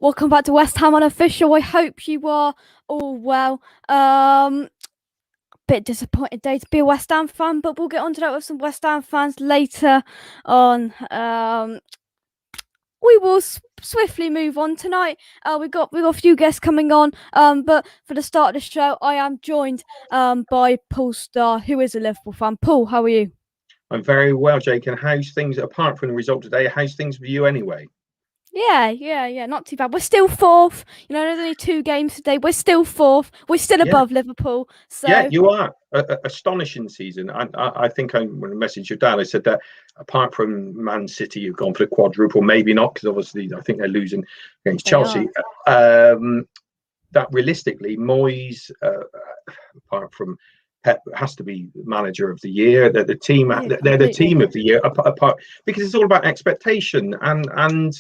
Welcome back to West Ham Unofficial. I hope you are all well. Bit disappointed day to be a West Ham fan, but we'll get onto that with some West Ham fans later on. We will swiftly move on tonight. We got a few guests coming on. But for the start of the show, I am joined by Paul Starr, who is a Liverpool fan. Paul, how are you? I'm very well, Jake. And how's things apart from the result today? How's things for you anyway? Yeah, not too bad. We're still fourth. There's only 2 games today. We're still fourth. We're still above Liverpool. So yeah, you are. Astonishing season. I think when I messaged your dad, I said that apart from Man City, you've gone for the quadruple. Maybe not, because obviously I think they're losing against Chelsea. That realistically, Moyes, apart from Pep, has to be manager of the year. They're the team. They're the team of the year. Apart because it's all about expectation. And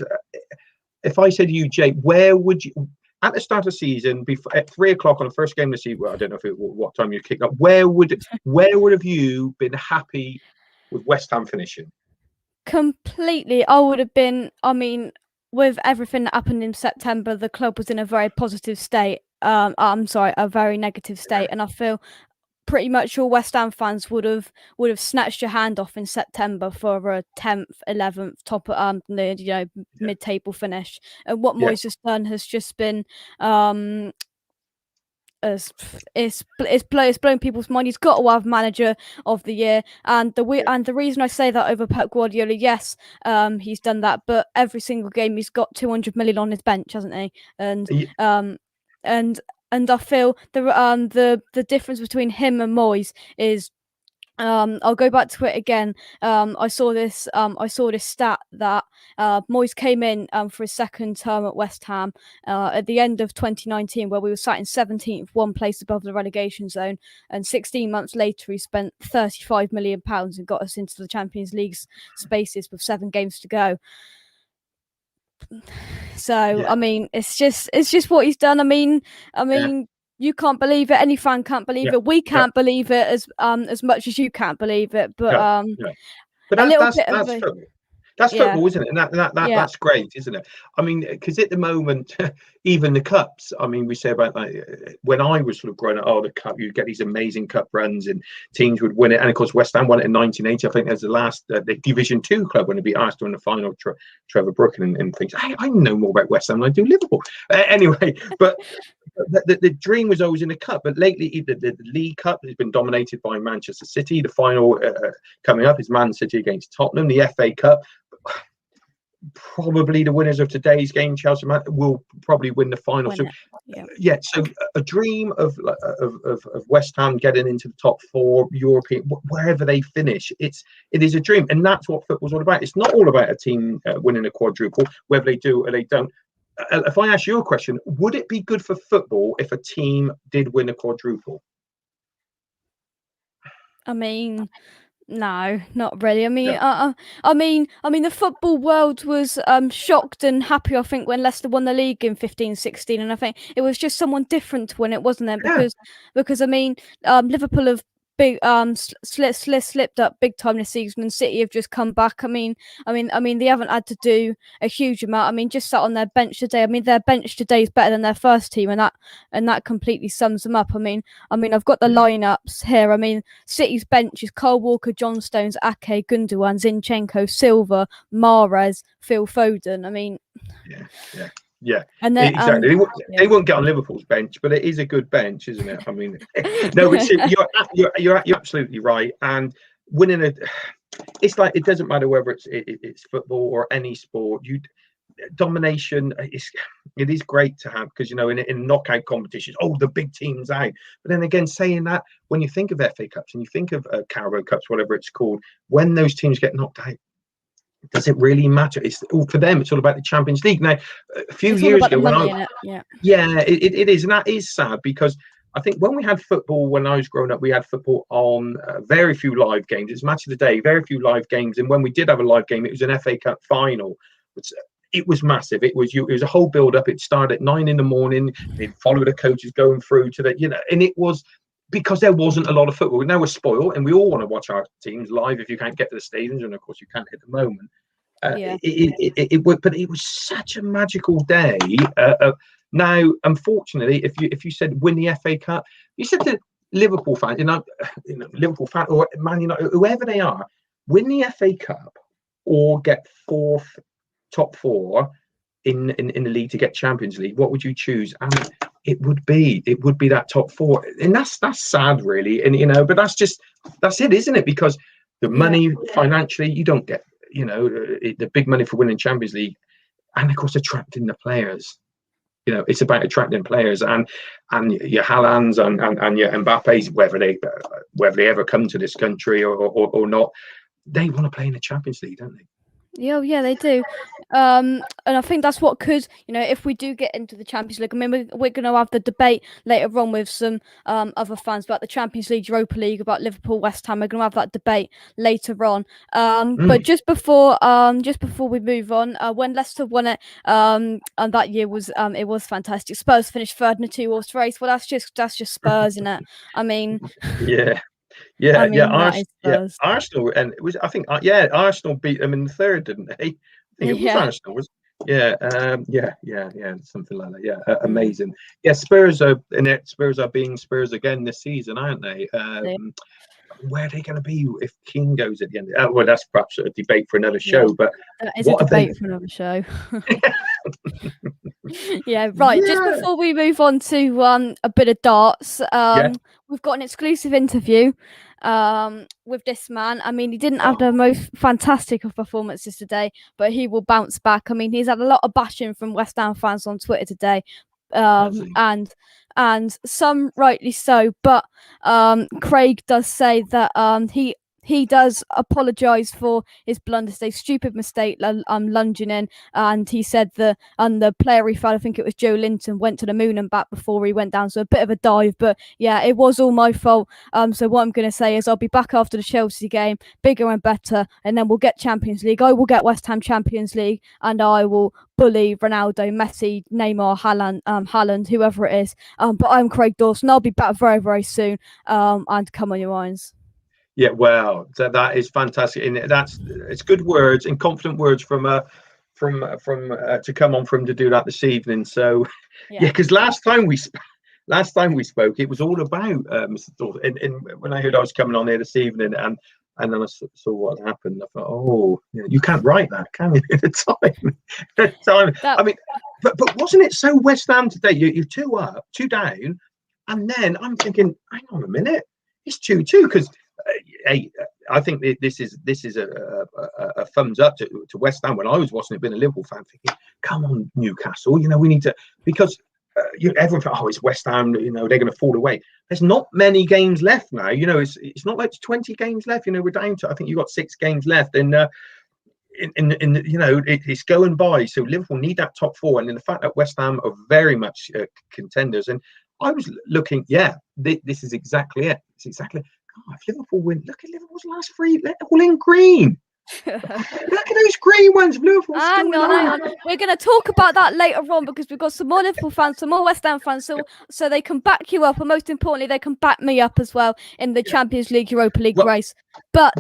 if I said to you, Jake, where would you at the start of the season, before at 3 o'clock on the first game of the season? Well, I don't know what time you kicked up. Where would have you been happy with West Ham finishing? Completely, I would have been. I mean, with everything that happened in September, the club was in a very positive state. I'm sorry, a very negative state, and I feel pretty much all West Ham fans would have snatched your hand off in September for a 10th, 11th top mid-table finish. And what Moyes has done has just been it's blown people's mind. He's got to have manager of the year, and the reason I say that over Pep Guardiola, yes, he's done that, but every single game he's got 200 million on his bench, hasn't he? And I feel the difference between him and Moyes is, I'll go back to it again. I saw this stat that Moyes came in for his second term at West Ham at the end of 2019, where we were sat in 17th, one place above the relegation zone, and 16 months later he spent £35 million and got us into the Champions League spaces with 7 games to go. So I mean, it's just what he's done. I mean, you can't believe it. Any fan can't believe it. We can't believe it as much as you can't believe it. But that's football, isn't it? And that's great, isn't it? I mean, because at the moment, even the cups. I mean, we say about when I was sort of growing up, the cup, you'd get these amazing cup runs, and teams would win it. And of course, West Ham won it in 1980. I think that's the last the Division 2 club when it beat Arsenal in the final. Trevor Brooklyn and things. I know more about West Ham than I do Liverpool. Anyway, but. The dream was always in the cup, but lately the League Cup has been dominated by Manchester City. The final coming up is Man City against Tottenham. The FA Cup, probably the winners of today's game, Chelsea, will probably win the final. So a dream of West Ham getting into the top 4 European, wherever they finish. It is a dream, and that's what football's all about. It's not all about a team winning a quadruple, whether they do or they don't. If I ask you a question, would it be good for football if a team did win a quadruple? I mean, no, not really. I mean, the football world was shocked and happy, I think, when Leicester won the league in 15-16, and I think it was just someone different to win it, wasn't it? Because I mean, Liverpool have slipped up big time this season, and City have just come back. I mean, they haven't had to do a huge amount. I mean, just sat on their bench today. I mean, their bench today is better than their first team, and that completely sums them up. I mean, I've got the lineups here. I mean, City's bench is Kyle Walker, John Stones, Ake, Gundogan, Zinchenko, Silva, Mahrez, Phil Foden. I mean, yeah, and then, exactly. They won't get on Liverpool's bench, but it is a good bench, isn't it? I mean, no, you're absolutely right. And winning it's like, it doesn't matter whether it's football or any sport. Domination it is great to have, because in knockout competitions, the big team's out. But then again, saying that, when you think of FA Cups and you think of Carabao Cups, whatever it's called, when those teams get knocked out, does it really matter? It's all for them. It's all about the Champions League. Now, a few years ago, it is, and that is sad, because I think when we had football, when I was growing up, we had football on very few live games. It's match of the day, very few live games, and when we did have a live game, it was an FA Cup final. It was massive. It was a whole build-up. It started at 9 a.m. They'd follow the coaches going through to the, and it was. Because there wasn't a lot of football. Now we're spoiled, and we all want to watch our teams live if you can't get to the stadiums, and of course you can't at the moment. But it was such a magical day. Now, unfortunately, if you said win the FA Cup, you said to Liverpool fans, Liverpool fan or Man United, whoever they are, win the FA Cup or get top four in the league to get Champions League. What would you choose? And it would be that top four, and that's sad, really. And but that's it, isn't it? Because the money financially, you don't get the big money for winning Champions League, and of course attracting the players. It's about attracting players, and your Haalands and your Mbappes, whether they ever come to this country or not, they want to play in the Champions League, don't they? Yeah, they do. And I think that's what could, if we do get into the Champions League, I mean, we're going to have the debate later on with some other fans about the Champions League, Europa League, about Liverpool, West Ham. We're going to have that debate later on. But just before we move on, when Leicester won it, and that year was it was fantastic. Spurs finished third in a 2-horse race. Well, that's just Spurs, isn't it? I mean, Arsenal, and it was, I think, Arsenal beat them in the third, didn't they? I think it was Arsenal. Something like that. Amazing. Spurs are being Spurs again this season, aren't they? Where are they going to be if Keane goes at the end? Well, that's perhaps a debate for another show. But that is a debate for another show. Right. Just before we move on to a bit of darts, we've got an exclusive interview with this man. I mean, he didn't have the most fantastic of performances today, but he will bounce back. I mean, he's had a lot of bashing from West Ham fans on Twitter today, and some rightly so. But Craig does say that he does apologise for his blunder today, stupid mistake, lunging in, and he said the player he fell, I think it was Joe Linton, went to the moon and back before he went down, so a bit of a dive, but it was all my fault. So what I'm going to say is I'll be back after the Chelsea game, bigger and better, and then we'll get Champions League. I will get West Ham Champions League, and I will bully Ronaldo, Messi, Neymar, Haaland, whoever it is. But I'm Craig Dawson. I'll be back very, very soon, and come on your minds. Yeah, well, that is fantastic, and it's good words and confident words from to come on from to do that this evening. So because last time we spoke, it was all about Mr. Dawson. And when I heard I was coming on here this evening, and then I saw what happened, I thought, you can't write that, can you? At the time. I mean, but wasn't it so West Ham today? You're 2 up, 2 down, and then I'm thinking, hang on a minute, it's 2-2 because. I think this is a thumbs up to West Ham. When I was watching it, being a Liverpool fan, thinking, "Come on, Newcastle, we need to," because everyone thought, it's West Ham, they're going to fall away. There's not many games left now. It's not like it's 20 games left. We're down to, I think you got 6 games left, and it's going by. So Liverpool need that top 4, and then the fact that West Ham are very much contenders. And I was looking, this is exactly it. It's exactly. Oh, if Liverpool win, look at Liverpool's last 3, all in green. Look at those green ones. Liverpool's hang on. We're going to talk about that later on because we've got some more Liverpool fans, some more West Ham fans, so they can back you up, and most importantly, they can back me up as well in the Champions League, Europa League race. But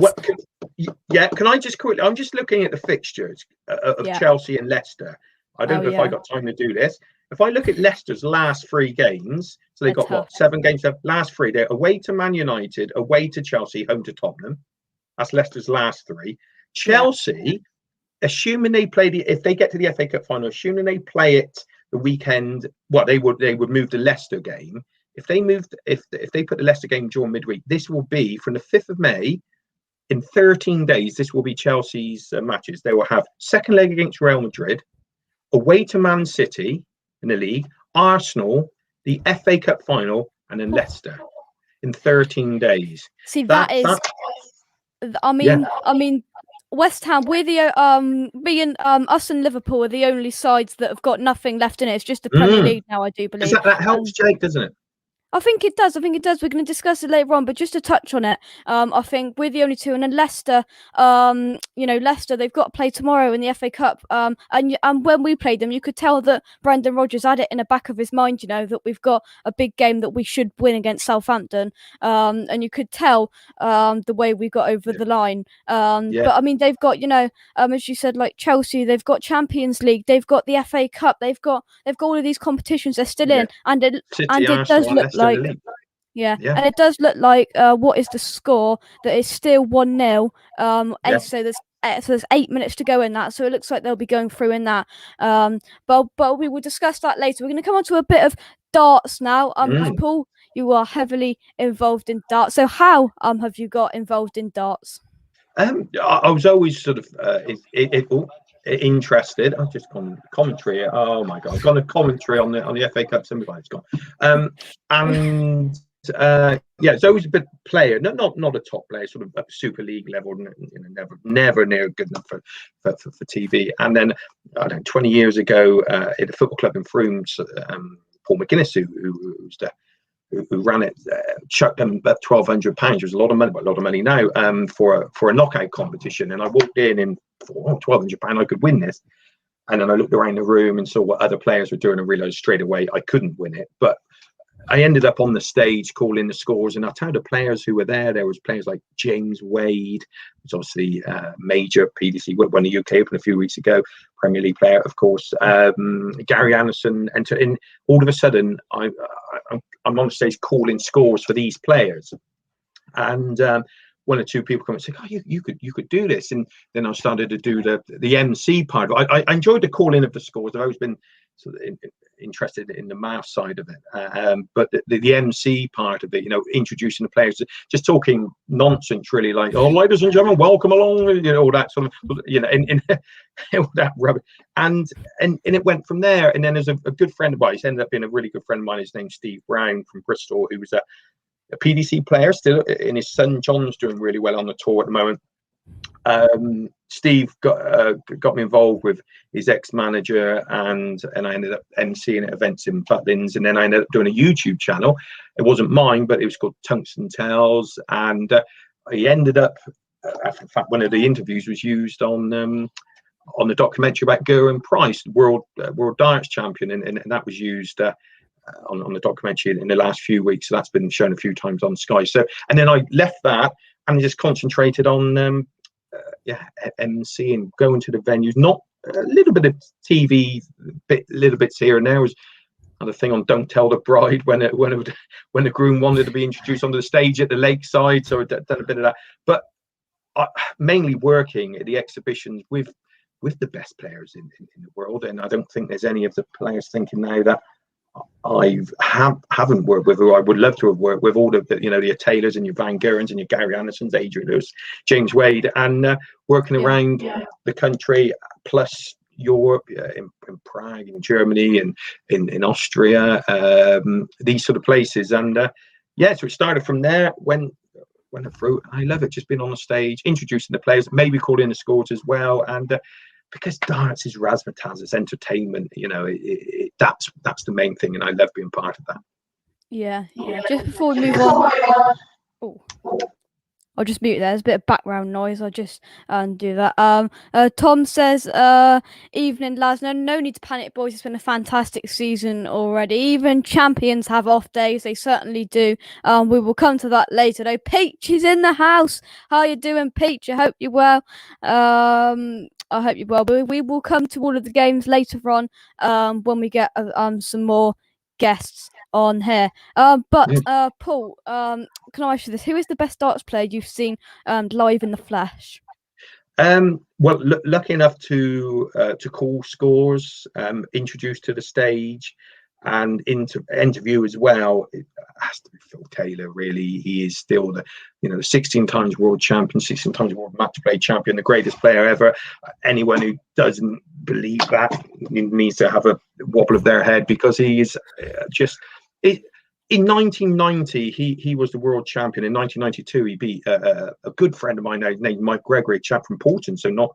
can I just quickly? I'm just looking at the fixtures of Chelsea and Leicester. I don't know if I got time to do this. If I look at Leicester's last 3 games, so they've got 7 games left. Last 3, they're away to Man United, away to Chelsea, home to Tottenham. That's Leicester's last 3. Chelsea, assuming they play if they get to the FA Cup final, assuming they play it the weekend, they would move the Leicester game. If they put the Leicester game during midweek, this will be from the 5th of May. In 13 days, this will be Chelsea's matches. They will have second leg against Real Madrid, away to Man City in the league, Arsenal, the FA Cup final, and then Leicester in 13 days. See, I mean, West Ham, we're the being us and Liverpool are the only sides that have got nothing left in it. It's just the Premier League now, I do believe. That helps, Jake, doesn't it? I think it does. I think it does. We're going to discuss it later on, but just to touch on it, I think we're the only two, and then Leicester, Leicester, they've got to play tomorrow in the FA Cup. And when we played them, you could tell that Brendan Rodgers had it in the back of his mind, that we've got a big game that we should win against Southampton. And you could tell the way we got over the line. But I mean, they've got, as you said, like Chelsea, they've got Champions League, they've got the FA Cup, they've got all of these competitions they're still in, and it does look like, and it does look like what is the score, that is still 1-0. So there's 8 minutes to go in that, so it looks like they'll be going through in that. But we will discuss that later. We're going to come on to a bit of darts now. Because Paul, you are heavily involved in darts. So how have you got involved in darts? I was always sort of interested. I've just gone commentary. Oh my god, I've gone a commentary on the FA Cup semi-final. It's gone. And it's always a bit player, not a top player, sort of at Super League level, never near good enough for TV. And then I don't know, 20 years ago, at a football club in Froomes, Paul McGuinness, who ran it, chucked them about £1,200. It was a lot of money, but a lot of money now, for a knockout competition. And I walked in and thought, £1,200, I could win this. And then I looked around the room and saw what other players were doing and realised straight away I couldn't win it. But I ended up on the stage calling the scores, and I told the players who were there was players like James Wade, who's obviously major PDC, won the UK Open a few weeks ago, Premier League player, of course. Gary Anderson, and all of a sudden I'm on the stage calling scores for these players, and one or two people come and say, "Oh, you could do this," and then I started to do the MC part. I enjoyed the calling of the scores. I've always been sort of interested in the math side of it, but the MC part of it, introducing the players, just talking nonsense, really, like, "Oh, ladies and gentlemen, welcome along," all that sort of, in all that rubbish, and it went from there. And then there's a good friend of mine. He's ended up being a really good friend of mine. His name's Steve Brown from Bristol, who was a PDC player still, and his son John's doing really well on the tour at the moment. Steve got me involved with his ex-manager, and I ended up emceeing at events in Butlins, and then I ended up doing a YouTube channel. It wasn't mine, but it was called Tungsten Tales, and he ended up, in fact, one of the interviews was used on the documentary about Gerwyn Price, world darts champion, and that was used on the documentary in the last few weeks. So that's been shown a few times on Sky. So, and then I left that and just concentrated on MC and going to the venues, not a little bit of TV, little bits here and there. Was another thing on Don't Tell the Bride when the groom wanted to be introduced onto the stage at the lakeside, so I've done a bit of that, but mainly working at the exhibitions with the best players in the world. And I don't think there's any of the players thinking now that I haven't worked with, who I would love to have worked with, all your Taylors and your Van Gerens and your Gary Andersons, Adrian Lewis, James Wade, and working around the country, plus Europe, in Prague, in Germany, and in Austria, these sort of places. And so it started from there. When through, I love it, just being on the stage, introducing the players, maybe calling the scores as well, and because darts is razzmatazz, it's entertainment, that's the main thing, and I love being part of that. Yeah. Just before we move on, I'll just mute there. There's a bit of background noise. I'll just do that. Tom says, evening, lads. No need to panic, boys. It's been a fantastic season already. Even champions have off days. They certainly do. We will come to that later, though. Peach is in the house. How you doing, Peach? I hope you're well. I hope you're well. But we will come to all of the games later on when we get some more guests on here. But Paul, can I ask you this? Who is the best darts player you've seen live in the flesh? Well, lucky enough to call scores, introduced to the stage, and interview as well. It has to be Phil Taylor, really. He is still the 16 times world champion, 16 times world match play champion, the greatest player ever. Anyone who doesn't believe that needs to have a wobble of their head, because he is in 1990, he was the world champion. In 1992, he beat a good friend of mine named Mike Gregory, a chap from Porton, so not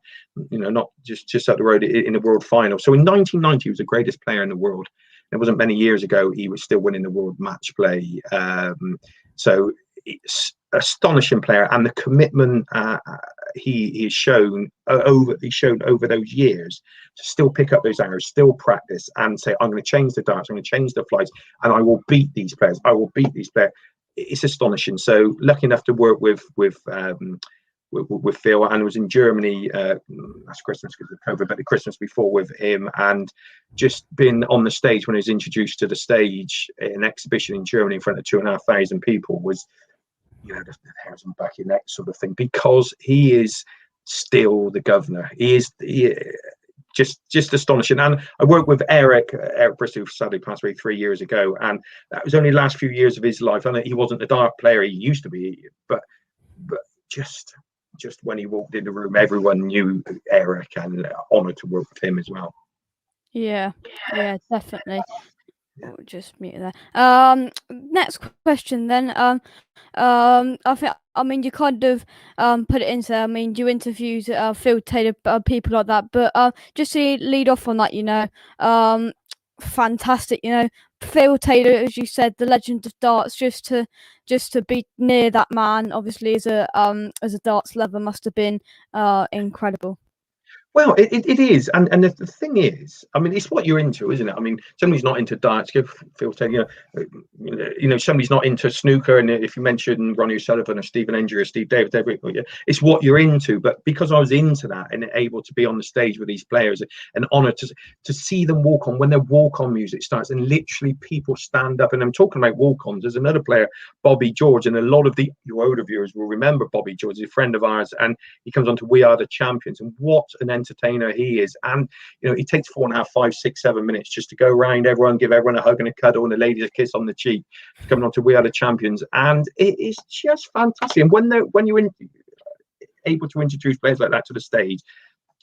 just up the road, in the world final. So in 1990, he was the greatest player in the world. it wasn't many years ago he was still winning the world match play. So it's astonishing player, and the commitment he's shown over those years to still pick up those arrows, still practice, and say, I'm going to change the darts, I'm going to change the flights, and I will beat these players. I will beat these players. It's astonishing. So lucky enough to work with Phil, and was in Germany last Christmas because of COVID, but the Christmas before with him, and just been on the stage when he was introduced to the stage in an exhibition in Germany in front of 2,500 people was, the hairs on the back of your neck sort of thing, because he is still the governor. He just astonishing. And I worked with Eric Bristol, who sadly passed away 3 years ago, and that was only the last few years of his life. I know he wasn't the dart player he used to be, but just when he walked in the room, everyone knew Eric, and honoured to work with him as well. Yeah, definitely. We'll just mute there. Next question then. I mean, you kind of put it into. I mean, you interviewed Phil Taylor, people like that. But just to lead off on that, fantastic. Phil Taylor, as you said, the legend of darts. Just to be near that man, obviously as a darts lover, must have been incredible. Well, it is, and the thing is, I mean, it's what you're into, isn't it? I mean, somebody's not into darts, Phil Taylor, somebody's not into snooker, and if you mention Ronnie O'Sullivan or Stephen Endry or Steve Davis, it's what you're into. But because I was into that and able to be on the stage with these players, and honoured to see them walk on when their walk-on music starts, and literally people stand up, and I'm talking about walk-ons. There's another player, Bobby George, and a lot of your older viewers will remember Bobby George. He's a friend of ours, and he comes on to We Are the Champions, and what an entertainer he is. And he takes 4.5, 5, 6, 7 minutes just to go around everyone, give everyone a hug and a cuddle, and the ladies a kiss on the cheek, coming on to We Are the Champions. And it is just fantastic. And when you're able to introduce players like that to the stage,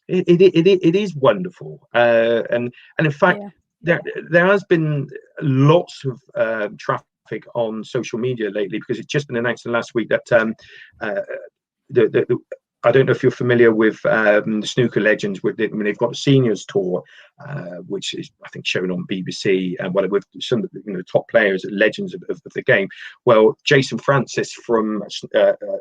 it is wonderful. And in fact, there has been lots of traffic on social media lately, because it's just been announced last week that I don't know if you're familiar with the snooker legends. They've got the seniors tour, which is, I think, shown on BBC, and with some of the top players, legends of the game. Well, Jason Francis from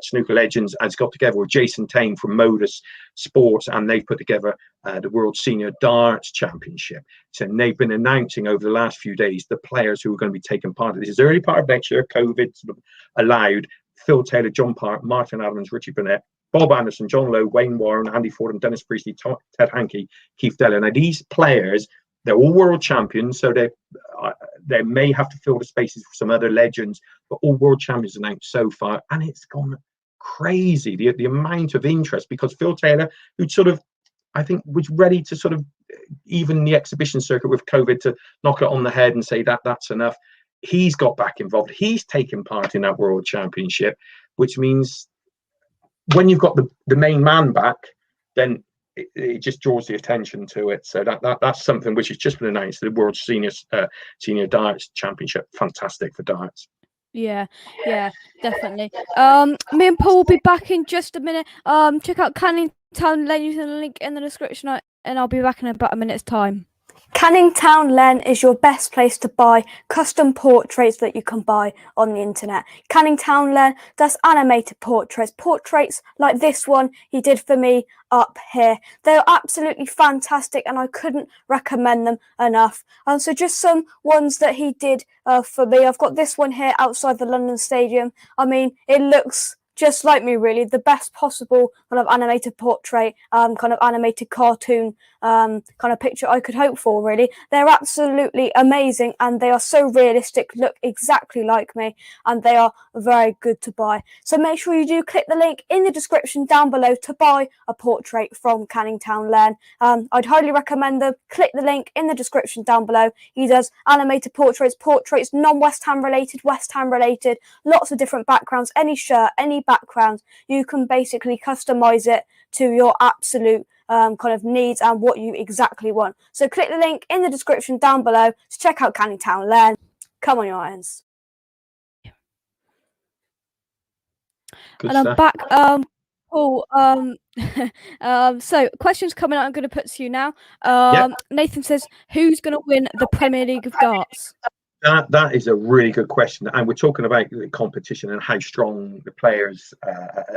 Snooker Legends has got together with Jason Tane from Modus Sports, and they've put together the World Senior Darts Championship. So they've been announcing over the last few days the players who are going to be taking part of this. Early part of next year, COVID sort of allowed. Phil Taylor, John Park, Martin Adams, Richie Burnett, Bob Anderson, John Lowe, Wayne Warren, Andy Fordham, Dennis Priestley, Ted Hankey, Keith Deller. Now, these players, they're all world champions, so they may have to fill the spaces for some other legends, but all world champions announced so far, and it's gone crazy, the amount of interest, because Phil Taylor, who sort of, I think, was ready to sort of, even the exhibition circuit with COVID, to knock it on the head and say that's enough. He's got back involved. He's taken part in that world championship, which means when you've got the main man back, then it just draws the attention to it. So that's something which has just been announced, the World Senior Darts Championship. Fantastic for darts. Yeah, definitely. Me and Paul will be back in just a minute. Check out Canningtown Learn using the link in the description, and I'll be back in about a minute's time. Canningtown Learn is your best place to buy custom portraits that you can buy on the internet. Canningtown Learn does animated portraits like this one he did for me up here. They're absolutely fantastic, and I couldn't recommend them enough. So just some ones that he did for me. I've got this one here outside the London Stadium. I mean, it looks just like me, really. The best possible kind of animated portrait, kind of animated cartoon kind of picture I could hope for, really. They're absolutely amazing, and they are so realistic, look exactly like me, and they are very good to buy. So make sure you do click the link in the description down below to buy a portrait from Canningtown Learn. I'd highly recommend them. Click the link in the description down below. He does animated portraits, non-West Ham related, West Ham related, lots of different backgrounds, any shirt, any background. You can basically customize it to your absolute kind of needs and what you exactly want. So click the link in the description down below to check out Canningtown Learn. Come on, your irons. Good and stuff. I'm back Cool. So questions coming out. I'm going to put to you now. Nathan says, "Who's going to win the Premier League of darts?" That is a really good question, and we're talking about the competition and how strong the players.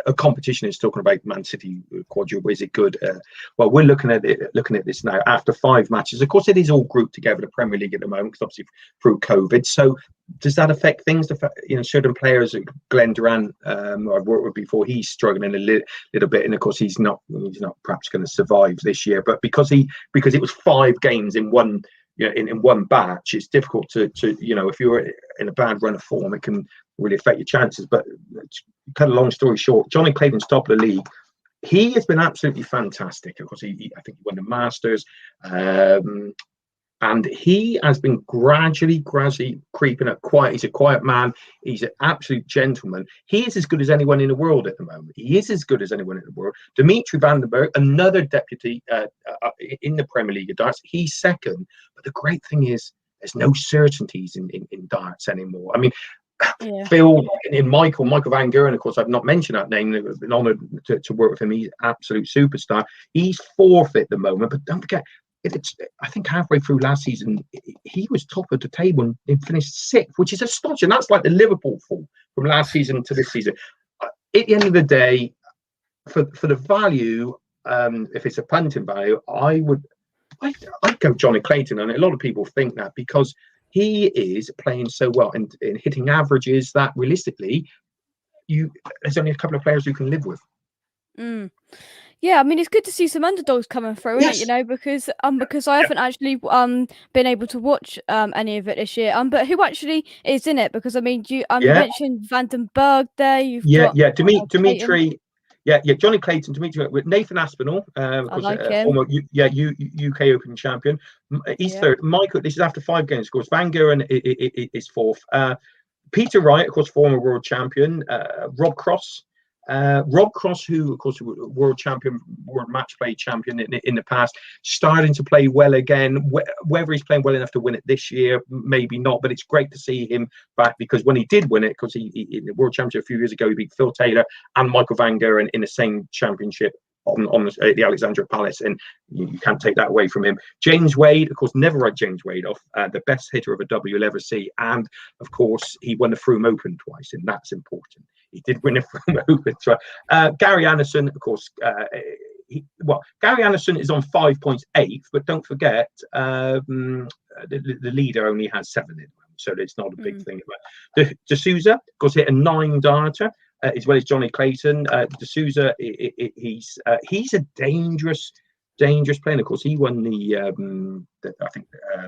A competition is talking about Man City quadruple. Is it good? Well, we're looking at this now after 5 matches. Of course, it is all grouped together, the Premier League at the moment, because obviously through COVID. So does that affect things? Certain players, Glenn Durant, I've worked with before, he's struggling a little bit, and of course he's not perhaps going to survive this year. But because it was 5 games in one. In one batch, it's difficult to if you're in a bad run of form, it can really affect your chances. But cut a long story short, Johnny Clayton's top of the league. He has been absolutely fantastic. Of course, I think he won the Masters, and he has been gradually creeping up. He's a quiet man. He's an absolute gentleman. He is as good as anyone in the world at the moment. He is as good as anyone in the world. Dimitri Van den Berg, another deputy in the Premier League of darts, he's second. But the great thing is, there's no certainties in darts anymore. I mean, Phil in Michael Van Geuren, of course, I've not mentioned that name. I've been honoured to work with him. He's an absolute superstar. He's 4th at the moment, but don't forget, I think halfway through last season, he was top of the table and finished 6th, which is astonishing. That's like the Liverpool fall from last season to this season. At the end of the day, for the value, if it's a punting value, I'd go Johnny Clayton, and a lot of people think that because he is playing so well and hitting averages that realistically, there's only a couple of players you can live with. Yeah, I mean, it's good to see some underdogs coming through, isn't it? Because I haven't actually been able to watch any of it this year. But who actually is in it? Because I mean, you mentioned Van den Berg there. You've got Dimitri. Johnny Clayton, Dimitri with Nathan Aspinall, former UK Open champion. He's 3rd. Michael, this is after 5 games, of course. Van Geuren is 4th. Peter Wright, of course, former world champion. Rob Cross. Who of course world match play champion in the past, starting to play well again. Whether he's playing well enough to win it this year, maybe not, but it's great to see him back, because when he did win it, because he in the world championship a few years ago, he beat Phil Taylor and Michael Van Geuren in the same championship on the Alexandra Palace, and you can't take that away from him. James Wade, of course, never write James Wade off, the best hitter of a W you'll ever see, and of course he won the Frome Open twice, and that's important. He did win a Frome Open twice. Gary Anderson, of course, Gary Anderson is on 5 points, 8th, but don't forget the leader only has 7 in, so it's not a big thing. De Souza, of course, hit a 9 darter. As well as Johnny Clayton. De Souza, he's a dangerous player. And of course, he won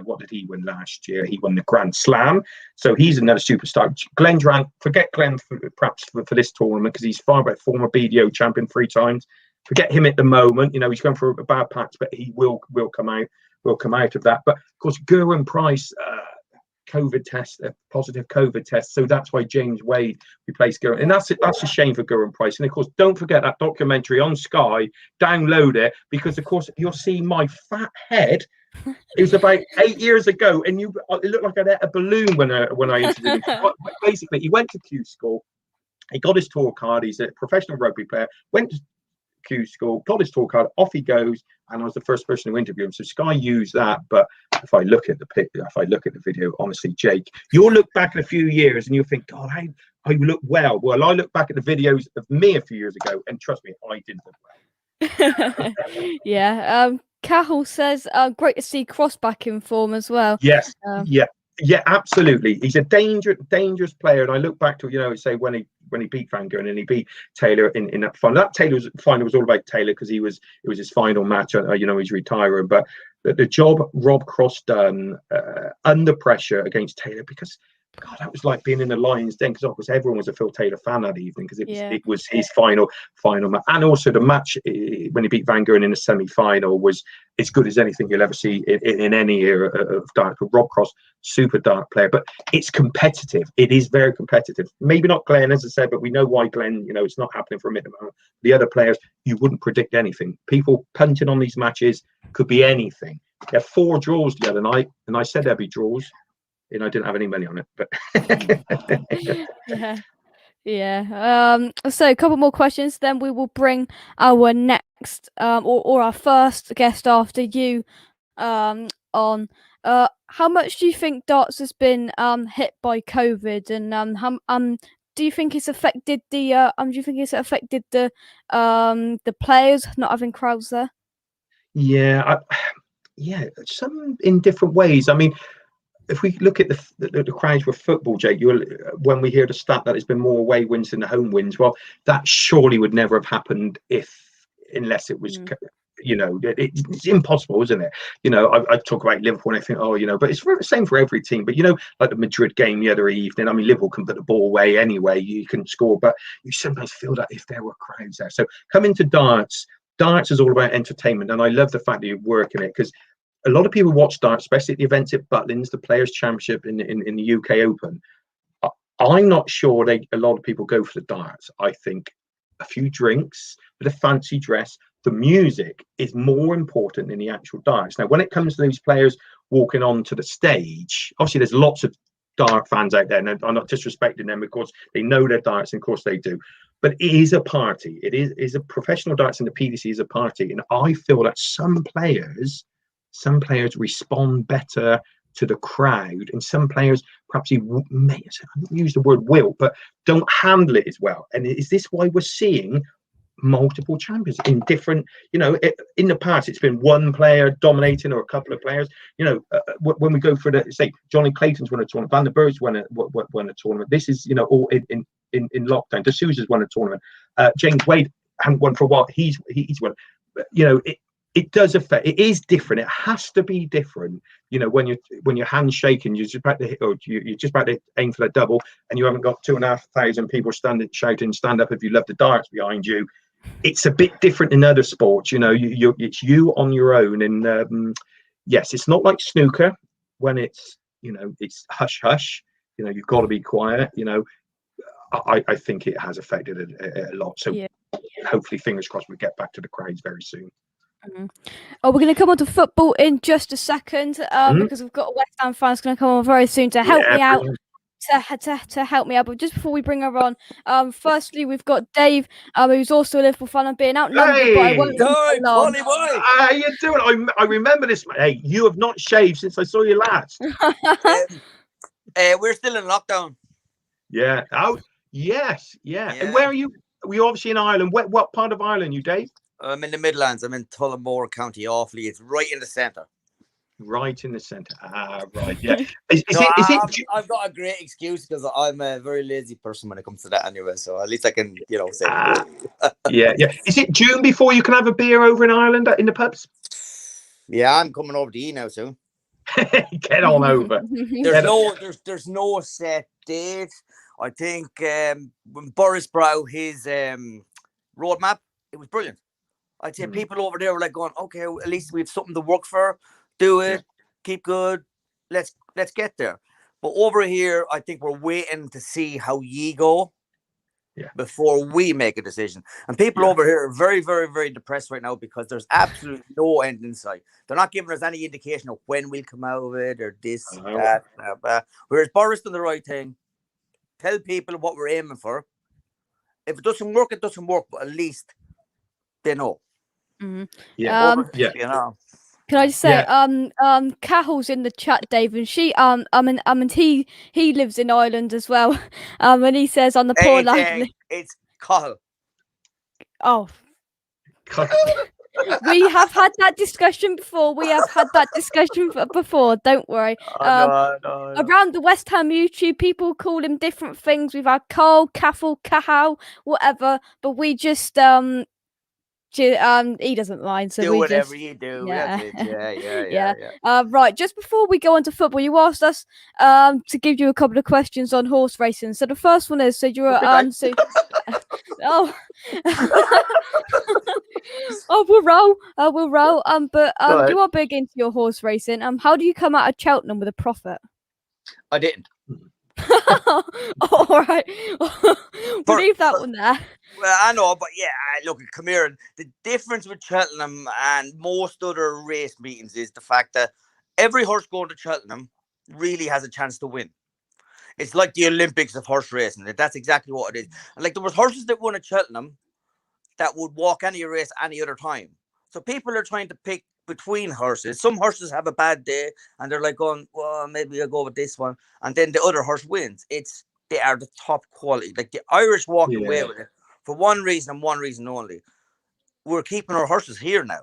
what did he win last year? He won the Grand Slam. So he's another superstar. Glenn Durant, forget Glenn perhaps for this tournament, because he's far better, former BDO champion 3 times. Forget him at the moment. He's going for a bad patch, but he will come out. Will come out of that. But of course, Geuren Price. COVID test, a positive COVID test, so that's why James Wade replaced Geuren, and that's a shame for Geuren Price. And of course, don't forget that documentary on Sky. Download it, because of course you'll see my fat head. It was about 8 years ago, and it looked like I had a balloon when I interviewed him. But basically, he went to Q School, he got his tour card. He's a professional rugby player. Went to Q School, got his tour card, off he goes, and I was the first person to interview him. So Sky used that, but if I look at the video, honestly, Jake, you'll look back in a few years and you'll think, God, I look well. Well, I look back at the videos of me a few years ago, and trust me, I didn't look well. Yeah. Cahill says, great to see Cross back in form as well. Yes. Yeah, absolutely. He's a dangerous player, and I look back to say when he beat Van Geuren and he beat Taylor in that final. That Taylor's final was all about Taylor, because it was his final match. He's retiring, but the job Rob Cross done under pressure against Taylor, because God, that was like being in the Lions' Den, because of course everyone was a Phil Taylor fan that evening, because it was his final match. And also the match when he beat Van Geuren in the semi-final was as good as anything you'll ever see in any era of darts. But Rob Cross, super dart player, but it's competitive. It is very competitive. Maybe not Glenn, as I said, but we know why Glenn, it's not happening for him at the moment. The other players, you wouldn't predict anything. People punting on these matches could be anything. They had 4 draws the other night, and I said there'd be draws. I didn't have any money on it, but Yeah. So a couple more questions, then we will bring our next or our first guest after you on. How much do you think darts has been hit by COVID, and how do you think it's affected the players not having crowds there? Yeah, yeah, some in different ways. I mean, if we look at the crowds with football, Jake, when we hear the stat that there's been more away wins than the home wins, well, that surely would never have happened unless it was, it's impossible, isn't it? I talk about Liverpool and I think, but it's the same for every team. But like the Madrid game the other evening, I mean, Liverpool can put the ball away anyway, you can score, but you sometimes feel that if there were crowds there. So coming to darts is all about entertainment, and I love the fact that you work in it, because a lot of people watch darts, especially at the events at Butlins, the Players' Championship in the UK Open. I'm not sure a lot of people go for the darts. I think a few drinks, with a fancy dress, the music is more important than the actual darts. Now, when it comes to these players walking onto the stage, obviously there's lots of dart fans out there, and I'm not disrespecting them because they know their darts, and of course they do. But it is a party. It is a professional darts, and the PDC is a party. And I feel that some players respond better to the crowd, and some players perhaps I don't use the word will, but don't handle it as well. And is this why we're seeing multiple champions in different, in the past it's been one player dominating or a couple of players. When we go for say Johnny Clayton's won a tournament, Van der Berg's won a tournament. This is all in lockdown. D'Souza's won a tournament. James Wade hasn't won for a while. He's won. It does affect. It is different. It has to be different. When your hand's shaking, you're just about to hit, or you're just about to aim for that double, and you haven't got 2,500 people shouting, "Stand up if you love the darts" behind you. It's a bit different in other sports. It's you on your own, and yes, it's not like snooker when it's it's hush hush. You've got to be quiet. I think it has affected it a lot. So hopefully, fingers crossed, we get back to the crowds very soon. Oh, we're going to come on to football in just a second, because we've got a West Ham fan going to come on very soon to help me out. To help me out, but just before we bring her on, firstly we've got Dave, who's also a Liverpool fan. I'm being outnumbered, but I won't. How you doing? I remember this. Hey, you have not shaved since I saw you last. We're still in lockdown. Yeah. Oh, yes. Yeah. And where are you? We're obviously in Ireland. What part of Ireland, you, Dave? I'm in the Midlands. I'm in Tullamore, County Offaly. It's right in the centre. Right in the centre. Right. Yeah. I've got a great excuse because I'm a very lazy person when it comes to that anyway. So at least I can, say. Yeah. Is it June before you can have a beer over in Ireland in the pubs? Yeah, I'm coming over to you now soon. Get on over. There's no set date. I think when Boris brought out his roadmap, it was brilliant. I'd say people over there were like going, okay, at least we have something to work for. Do it, keep good. Let's get there. But over here, I think we're waiting to see how ye go before we make a decision. And people over here are very, very, very depressed right now because there's absolutely no end in sight. They're not giving us any indication of when we'll come out of it or this, that, blah. Whereas Boris done the right thing. Tell people what we're aiming for. If it doesn't work, it doesn't work. But at least they know. Can I just say, Cahill's in the chat, Dave, and she, he lives in Ireland as well, and he says on the poor lad, it's Cahill. Oh, we have had that discussion before. Don't worry. No. Around the West Ham YouTube, people call him different things. We've had Cole, Cahill, whatever, but we just he doesn't mind, so do we whatever just, you do. Yeah. Yeah. Right, just before we go on to football, you asked us to give you a couple of questions on horse racing. So the first one is, so you're we'll roll. But you are big into your horse racing. How do you come out of Cheltenham with a profit? I didn't. All right. We'll leave that one there. Well, I know, but look, come here. The difference with Cheltenham and most other race meetings is the fact that every horse going to Cheltenham really has a chance to win. It's like the Olympics of horse racing. That's exactly what it is. And like there was horses that won at Cheltenham that would walk any race any other time. So people are trying to pick between horses. Some horses have a bad day and they're like going, well, maybe I'll go with this one. And then the other horse wins. They are the top quality. Like the Irish walked away with it for one reason and one reason only. We're keeping our horses here now.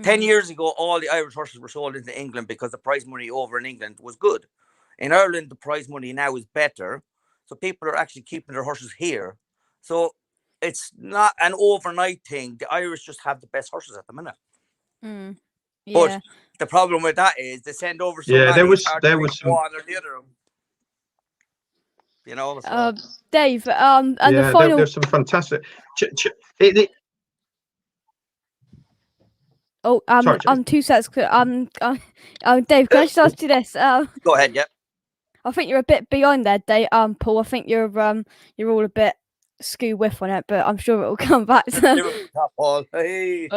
10 years ago, all the Irish horses were sold into England because the prize money over in England was good. In Ireland, the prize money now is better. So people are actually keeping their horses here. So it's not an overnight thing. The Irish just have the best horses at the minute. But the problem with that is they send over so many. There was some one or the other. You know, so. Dave, and the final. There's some fantastic. Sorry, 2 sets. Dave, can I just ask you this? Go ahead. Yeah. I think you're a bit behind there, Dave. Paul. I think you're all a bit skew whiff on it, but I'm sure it will come back. Paul. Hey.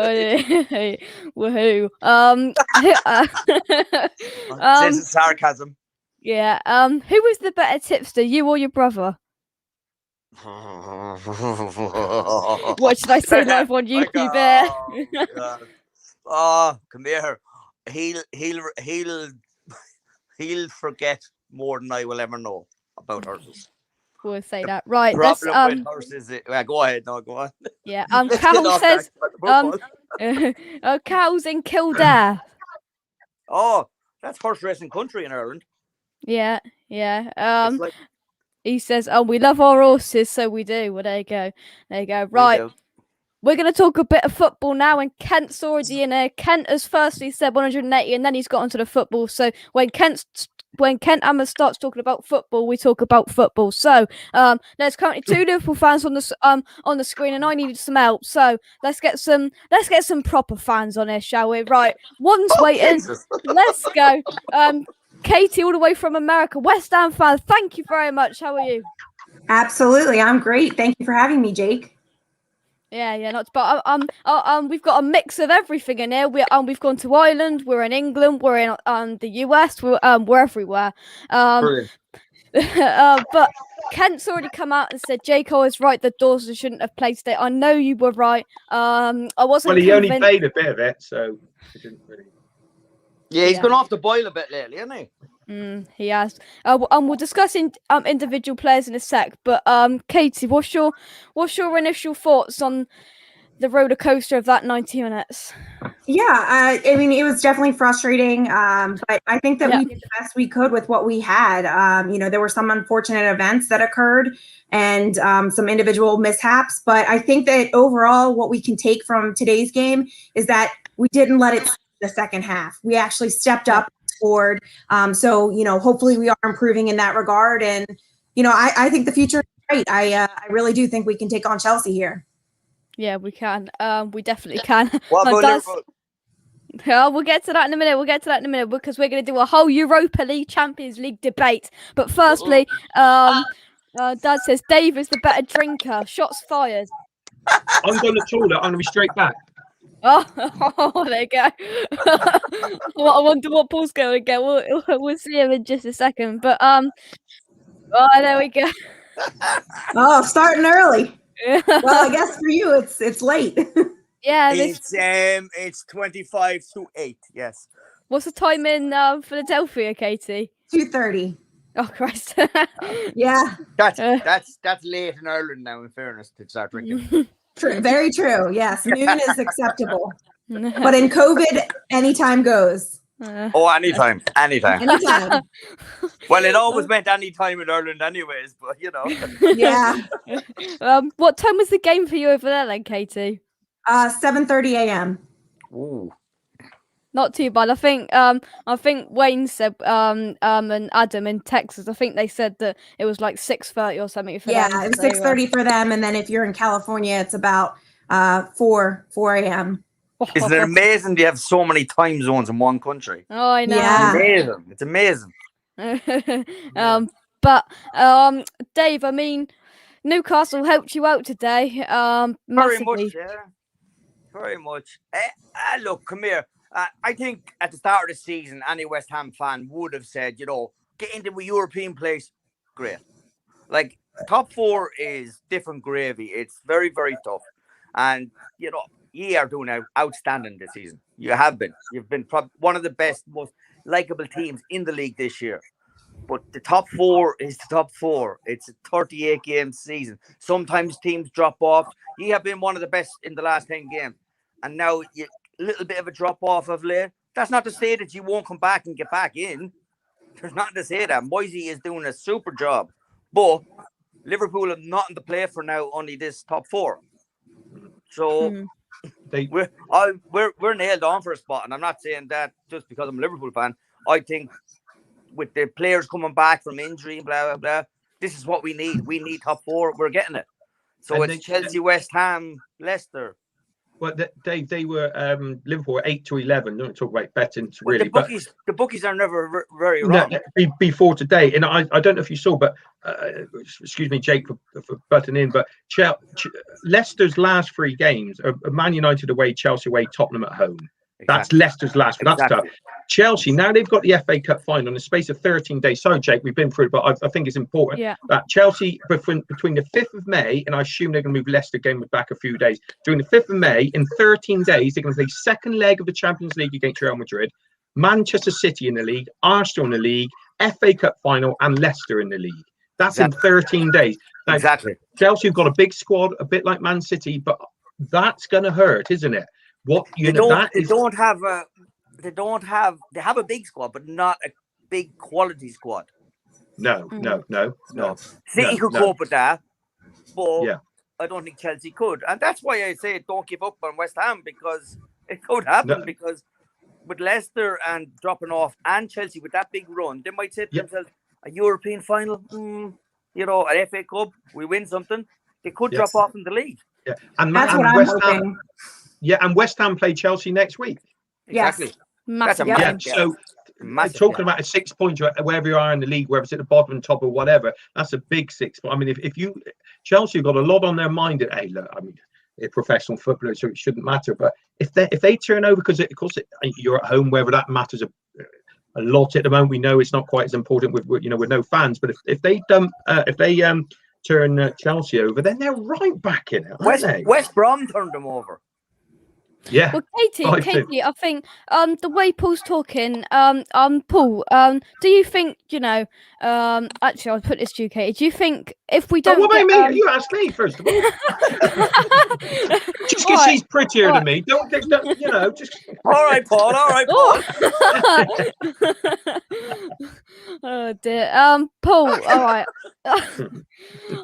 Woohoo. This is sarcasm. Yeah. Who was the better tipster, you or your brother? What should I say live on YouTube there? Oh, come here. He'll forget more than I will ever know about horses. We'll say that. Right. Problem with horses. Go ahead. No, go on. Yeah. Cal says Cal's in Kildare. Oh, that's horse racing country in Ireland. Yeah. He says, we love our horses, so we do. Well, there you go. Right. We're going to talk a bit of football now, and Kent's already in there. Kent has firstly said 180, and then he's got onto the football. So when Kent Hammer starts talking about football, we talk about football. So there's currently 2 Liverpool fans on the screen, and I needed some help. So let's get some proper fans on here, shall we? Right, one's waiting. Jesus. Let's go. Katie, all the way from America, West Ham fan. Thank you very much. How are you? Absolutely, I'm great. Thank you for having me, Jake. Yeah, not. But we've got a mix of everything in here. We've gone to Ireland. We're in England. We're in the US. We're everywhere. But Kent's already come out and said Jake, I was right. The Dawson shouldn't have played today. I know you were right. I wasn't. Well, he only played a bit of it, so he didn't really. Yeah, he's gone off the boil a bit lately, hasn't he? He has. We'll discuss individual players in a sec. But Katie, what's your initial thoughts on the roller coaster of that 90 minutes? Yeah, I mean, it was definitely frustrating, but I think that we did the best we could with what we had. There were some unfortunate events that occurred and some individual mishaps, but I think that overall what we can take from today's game is that we didn't let it the second half. We actually stepped up, scored. So hopefully we are improving in that regard. And, I think the future is great. I really do think we can take on Chelsea here. Yeah, we can. We definitely can. What about Liverpool? We'll get to that in a minute. Because we're going to do a whole Europa League, Champions League debate. But firstly, Dad says Dave is the better drinker. Shots fired. I'm going to toilet. I'm going to be straight back. Oh, there you go. Well, I wonder what Paul's going to get. We'll see him in just a second. But there we go. Oh, starting early. Well, I guess for you, it's late. Yeah, it's 25-8. Yes. What's the time in Philadelphia, Katie? 2:30. Oh Christ. Yeah. That's late in Ireland now. In fairness, to start drinking. True, very true. Yes, noon is acceptable, but in COVID, anytime goes. Anytime. Anytime. Well, it always meant anytime in Ireland, anyways. But Yeah. What time was the game for you over there, then, Katie? 7:30 a.m. Ooh. Not too bad. I think Wayne said and Adam in Texas. I think they said that it was like 6:30 or something. For them, it was 6:30 for them, and then if you're in California, it's about 4 a.m. Isn't it amazing they have so many time zones in one country? Oh, I know. Yeah. It's amazing. But Dave, I mean, Newcastle helped you out today. Very Massively. much, yeah. Very much. Look, come here. I think at the start of the season, any West Ham fan would have said, get into a European place, great. Like, top 4 is different gravy. It's very, very tough. And, you know, you are doing outstanding this season. You have been. You've been one of the best, most likable teams in the league this year. But the top 4 is the top 4. It's a 38-game season. Sometimes teams drop off. You have been one of the best in the last 10 games. And now a little bit of a drop off of late. That's not to say that you won't come back and get back in. There's nothing to say that. Moisey is doing a super job. But Liverpool have nothing to play for now, only this top 4. So we're nailed on for a spot. And I'm not saying that just because I'm a Liverpool fan. I think with the players coming back from injury, blah, blah, blah, this is what we need. We need top 4. We're getting it. So it's Chelsea, West Ham, Leicester. Well, they were Liverpool 8-11. Don't talk about betting really. The bookies are never very wrong. No, before today, and I don't know if you saw, but excuse me, Jake, for butting in. But Leicester's last 3 games are Man United away, Chelsea away, Tottenham at home. Exactly. That's Leicester's last. That's tough. Chelsea, now they've got the FA Cup final in the space of 13 days. Sorry, Jake, we've been through it, but I think it's important that Chelsea, between the 5th of May, and I assume they're going to move Leicester game back a few days, during the 5th of May, in 13 days, they're going to play second leg of the Champions League against Real Madrid, Manchester City in the league, Arsenal in the league, FA Cup final, and Leicester in the league. That's in 13 days. Now, Chelsea have got a big squad, a bit like Man City, but that's going to hurt, isn't it? They have a big squad, but not a big quality squad. No. City could cope with that, but I don't think Chelsea could. And that's why I say don't give up on West Ham, because it could happen. Because with Leicester and dropping off, and Chelsea with that big run, they might say to themselves, a European final, an FA Cup, we win something. They could drop off in the league. Yeah, and that's what I'm hoping. And West Ham play Chelsea next week. Exactly. Yes. So talking about a 6 point, wherever you are in the league, whether it's at the bottom and top or whatever, that's a big 6 point. I mean, if you Chelsea have got a lot on their mind. Hey, look, I mean, they're professional footballers, so it shouldn't matter. But if they turn over, because of course you're at home, whether that matters a lot at the moment. We know it's not quite as important with no fans. But if they turn Chelsea over, then they're right back in it. West Brom turned them over. Yeah. Well, Katie, I think the way Paul's talking, Paul, do you think, actually I'll put this to you, Katie, do you think if we don't what about me? You asked me first of all. Just because she's prettier than me, don't just all right, Paul. Oh dear. Paul, all right.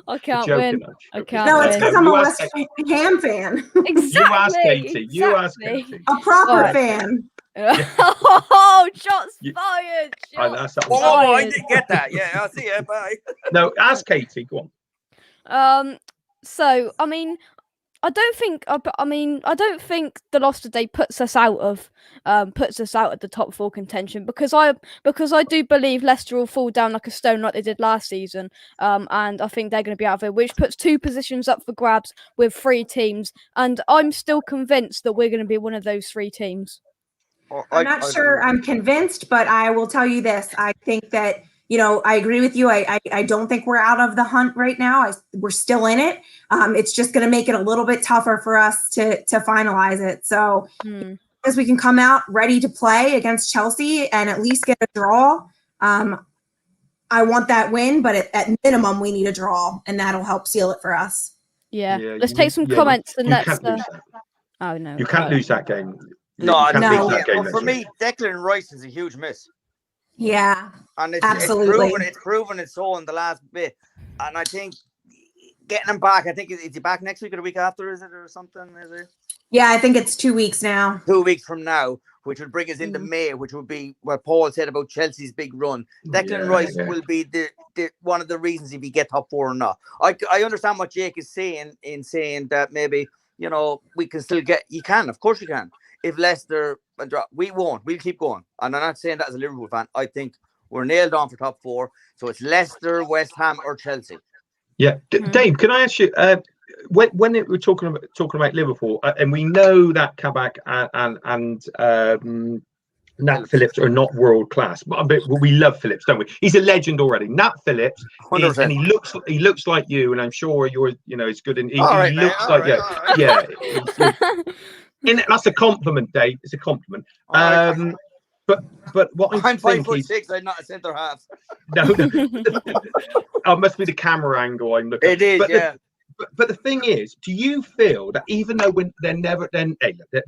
I can't win. I can't No, win. it's because I'm a West Ham fan. Exactly. You ask Katie. A proper fan. Oh, shots fired! I didn't get that. Yeah, I'll see you. Bye. No, ask Katie. Go on. So I mean, I don't think the loss today puts us out of the top 4 contention, because I do believe Leicester will fall down like a stone like they did last season. And I think they're going to be out of it, which puts 2 positions up for grabs with 3 teams. And I'm still convinced that we're going to be one of those 3 teams. I'm not sure I'm convinced, but I will tell you this. I think that, I agree with you. I don't think we're out of the hunt right now. We're still in it. It's just going to make it a little bit tougher for us to finalize it. So as we can come out ready to play against Chelsea and at least get a draw, I want that win, but at minimum we need a draw, and that'll help seal it for us. Yeah. Let's take some comments and let's. Oh no, you can't lose that game. No. For me, Declan Rice is a huge miss. Yeah, and absolutely. It's proven it's so in the last bit, and I think getting him back. I think is he back next week or the week after? Is it or something? Is it? Yeah, I think it's 2 weeks now. 2 weeks from now, which would bring us into May, which would be what Paul said about Chelsea's big run. Declan Rice will be the one of the reasons if he get top 4 or not. I understand what Jake is saying in saying that maybe we can still get. You can, of course, you can. If Leicester drop, we won't. We'll keep going. And I'm not saying that as a Liverpool fan. I think we're nailed on for top 4. So it's Leicester, West Ham, or Chelsea. Yeah, Dave, can I ask you? When we're talking about Liverpool, and we know that Kabak and Nat Phillips are not world class, but we love Phillips, don't we? He's a legend already. Nat Phillips is, and he looks like you, and I'm sure you're, as good. And he looks like you. Yeah. And that's a compliment, Dave. It's a compliment. But what I'm 5'6". I'm not a centre half. No. It must be the camera angle I'm looking. It is, yeah. But the thing is, do you feel that even though when they're never, they're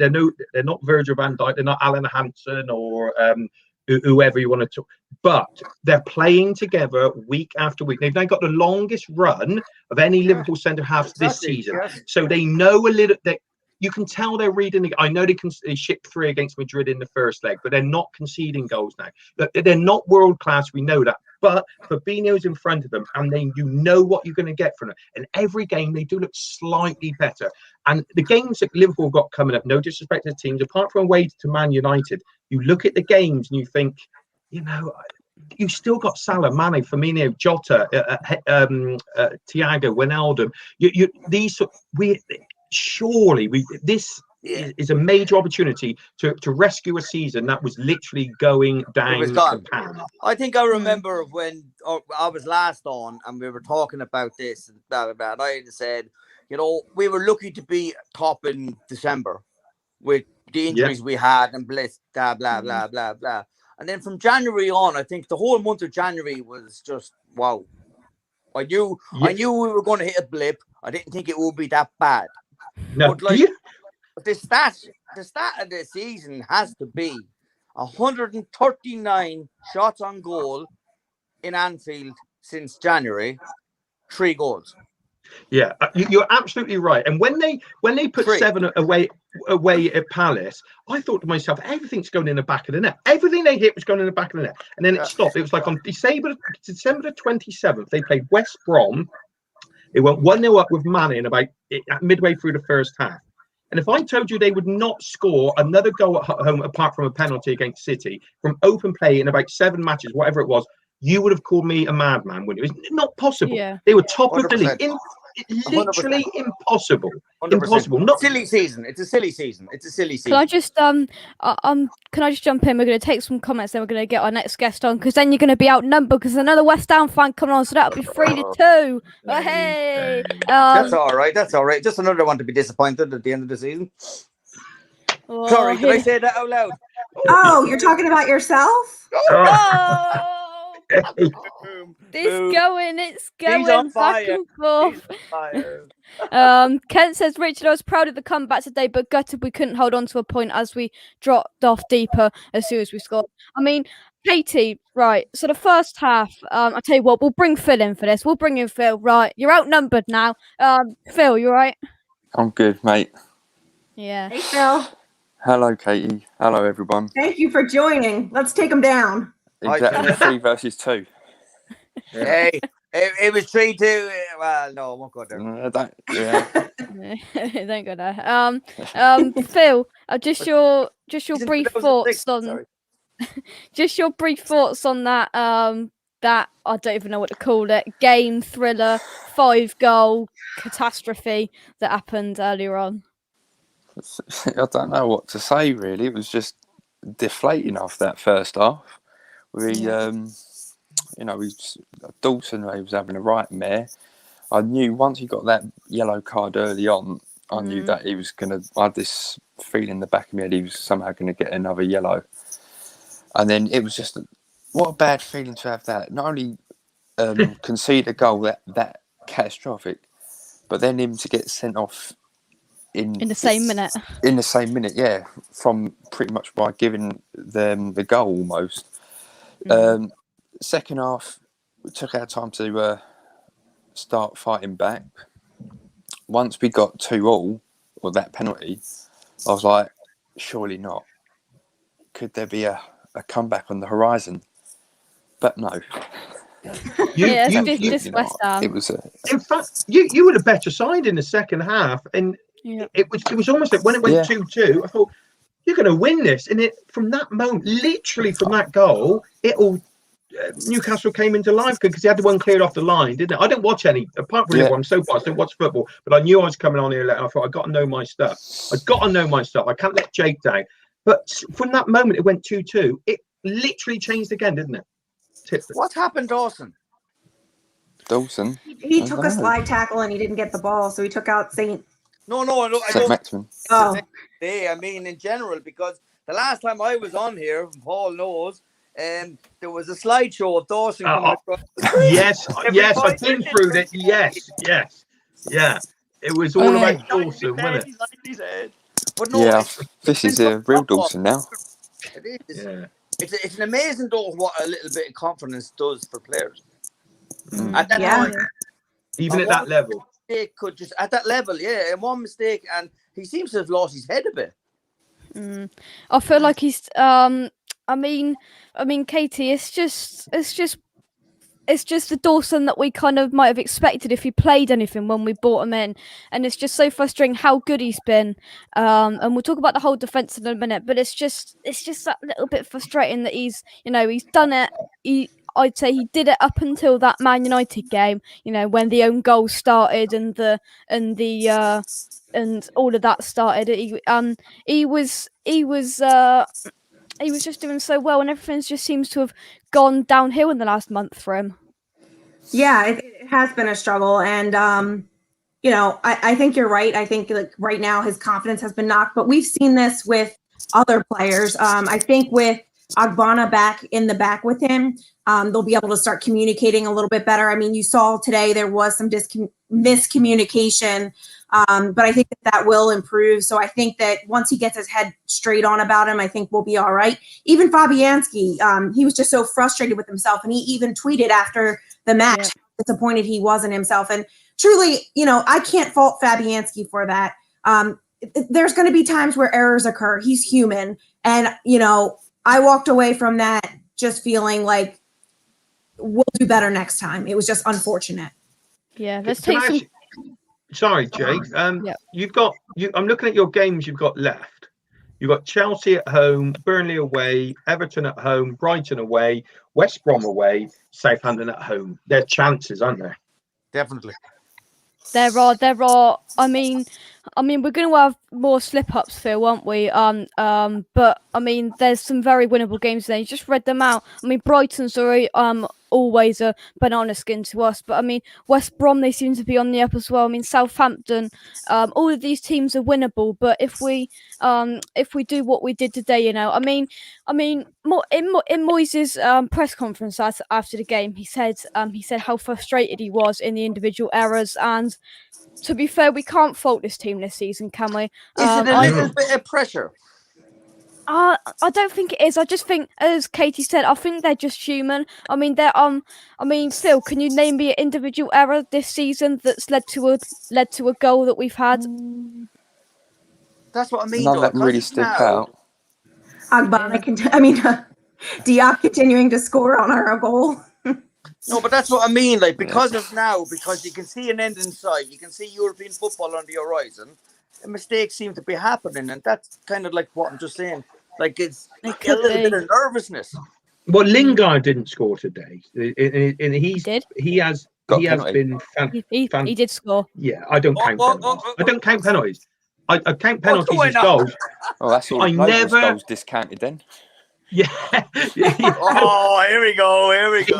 not Virgil van Dijk, they're not Alan Hansen or whoever you want to talk, but they're playing together week after week. They've now got the longest run of any Liverpool centre halves this season, so they know a little. You can tell they're reading. I know they shipped 3 against Madrid in the first leg, but they're not conceding goals now. They're not world class. We know that. But Fabinho's in front of them, and then you know what you're going to get from them. And every game they do look slightly better. And the games that Liverpool got coming up, no disrespect to the teams, apart from away to Man United, you look at the games and you think, you've still got Salah, Mane, Firmino, Jota, Thiago, Wijnaldum. This is a major opportunity to rescue a season that was literally going down the pan. I think I remember when I was last on and we were talking about this and blah, blah, blah. And I said, we were lucky to be top in December with the injuries we had and blah, blah, blah, blah, blah. And then from January on, I think the whole month of January was just, wow. I knew we were going to hit a blip. I didn't think it would be that bad. No, but the stat of the season has to be 139 shots on goal in Anfield since January, 3 goals. Yeah, you're absolutely right. And when they put 3 away at Palace, I thought to myself, everything's going in the back of the net. Everything they hit was going in the back of the net, and then it stopped. It was like on December the 27th, they played West Brom. It went 1-0 up with Mane midway through the first half. And if I told you they would not score another goal at home apart from a penalty against City from open play in about 7 matches, whatever it was, you would have called me a madman, wouldn't you? It's not possible. Yeah. They were top 100%. Of the league. Literally 100%. Impossible. 100%. Impossible. Not silly season. It's a silly season. Can I just can I just jump in? We're going to take some comments, then we're going to get our next guest on, because then you're going to be outnumbered because another West Ham fan coming on, so that'll be 3-2. Oh, hey, that's all right. That's all right. Just another one to be disappointed at the end of the season. Oh, sorry, did I say that out loud? Oh, you're talking about yourself? Oh. It's going back and forth. Kent says, Richard, I was proud of the comeback today, but gutted we couldn't hold on to a point as we dropped off deeper as soon as we scored. I mean, Katie, right, so the first half, I'll tell you what, we'll bring Phil in for this. We'll bring in Phil, right? You're outnumbered now. Phil, you all right? I'm good, mate. Yeah. Hey, Phil. Hello, Katie. Hello, everyone. Thank you for joining. Let's take them down. Exactly, 3 versus 2. Hey, it was 3-2. Well, no, I won't go there. Don't go there. Phil, just your brief thoughts on just your brief thoughts on that. That I don't even know what to call it. Game thriller, 5-goal catastrophe that happened earlier on. I don't know what to say, really. It was just deflating after that first half. Dawson, he was having a right mare. I knew once he got that yellow card early on, I knew that he was I had this feeling in the back of my head he was somehow going to get another yellow. And then it was just, what a bad feeling to have that. Not only concede a goal that catastrophic, but then him to get sent off in the same minute. In the same minute, yeah, from pretty much by giving them the goal almost. Second half, we took our time to start fighting back. Once we got 2-2, or that penalty, I was like, surely not. Could there be a comeback on the horizon? But no. Just West Ham. It was in fact, you were the better side in the second half, and it was almost like when it went 2-2, I thought, you're going to win this. And from that moment, literally from that goal, Newcastle came into life because he had the one cleared off the line, didn't it? I don't watch any, apart from Liverpool, I'm so fast, I don't watch football, but I knew I was coming on here later. I thought, I got to know my stuff. I can't let Jake down. But from that moment, it went 2-2. It literally changed again, didn't it? What happened, Dawson? Dawson. He took a slide tackle and he didn't get the ball, so he took out Saint. No, I St. Maximin. Oh, I mean, in general, because the last time I was on here, Paul knows, there was a slideshow of Dawson coming across the street. Yes, I've been through that. Yes. Yeah. It was all about Dawson, wasn't it? But no, this is a real Dawson now. It is. Yeah. It's an amazing though what a little bit of confidence does for players. At that Yeah. time, Even at that level. Could just at that level, yeah, and one mistake, and he seems to have lost his head a bit. I feel like he's. I mean, Katie, it's just the Dawson that we kind of might have expected if he played anything when we brought him in, and it's just so frustrating how good he's been. And we'll talk about the whole defense in a minute, but it's just that little bit frustrating that he's done it. I'd say he did it up until that Man United game, when the own goal started and all of that started. He was just doing so well, and everything just seems to have gone downhill in the last month for him. Yeah, it has been a struggle, and I think you're right. I think like right now his confidence has been knocked, but we've seen this with other players. I think with Ogbonna back in the back with him, they'll be able to start communicating a little bit better. I mean, you saw today there was some miscommunication, but I think that will improve. So I think that once he gets his head straight on about him, I think we'll be all right. Even Fabianski, he was just so frustrated with himself, and he even tweeted after the match, disappointed he wasn't himself. And truly, I can't fault Fabianski for that. There's going to be times where errors occur. He's human. And, I walked away from that just feeling like we'll do better next time. It was just unfortunate. Yeah, let's take some... Sorry, Jake. You've got I'm looking at your games you've got left. You've got Chelsea at home, Burnley away, Everton at home, Brighton away, West Brom away, Southampton at home. They're chances, aren't there? Definitely. There are. I mean, we're going to have more slip-ups, Phil, aren't we? But I mean, there's some very winnable games there. You just read them out. I mean, Brighton's always a banana skin to us, but I mean, West Brom, they seem to be on the up as well. I mean, Southampton, all of these teams are winnable. But if we do what we did today, I mean, in Moyes' press conference after the game, he said how frustrated he was in the individual errors. And to be fair, we can't fault this team this season, can we? Is it a little bit of pressure? I don't think it is. I just think, as Katie said, I think they're just human. I mean, Phil, can you name me an individual error this season that's led to a goal that we've had? That's what I mean. None that really stick out. Ogbonna Diop continuing to score on our goal. No, but that's what I mean. Like, because you can see an end in sight, you can see European football on the horizon. Mistakes seem to be happening, and that's kind of like what I'm just saying. Like, it's a little bit of nervousness. Well, Lingard didn't score today, and he has been he did score. Yeah, I don't count penalties. I don't count penalties. I count penalties as goals. Oh, that's all. Goals discounted then. Yeah. Oh, here we go.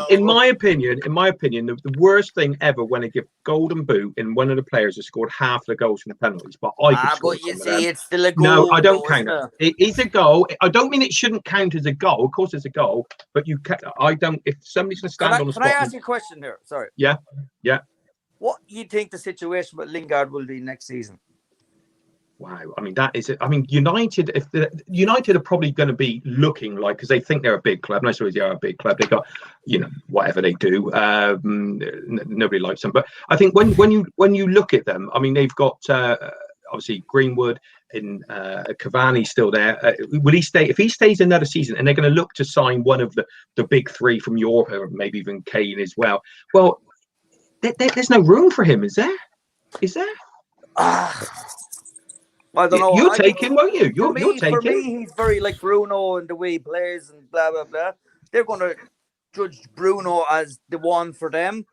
In my opinion, the worst thing ever when I give golden boot in one of the players who scored half the goals from the penalties. But it's still a goal. No, I don't count it. It is a goal. I don't mean it shouldn't count as a goal. Of course, it's a goal. But I don't. If somebody's going to stand on the spot. Can I ask you a question here? Sorry. Yeah. What do you think the situation with Lingard will be next season? Wow, I mean that is it. I mean, United are probably going to be looking like, because they think they're a big club. No, sorry, they are a big club. They got, whatever they do. Nobody likes them, but I think when you look at them, I mean, they've got obviously Greenwood and Cavani still there. Will he stay? If he stays another season, and they're going to look to sign one of the big three from Europe, or maybe even Kane as well. Well, there's no room for him, is there? Is there? I don't know. You'll take him, won't you? You'll take him. For me, he's very like Bruno and the way he plays and blah, blah, blah. They're going to judge Bruno as the one for them.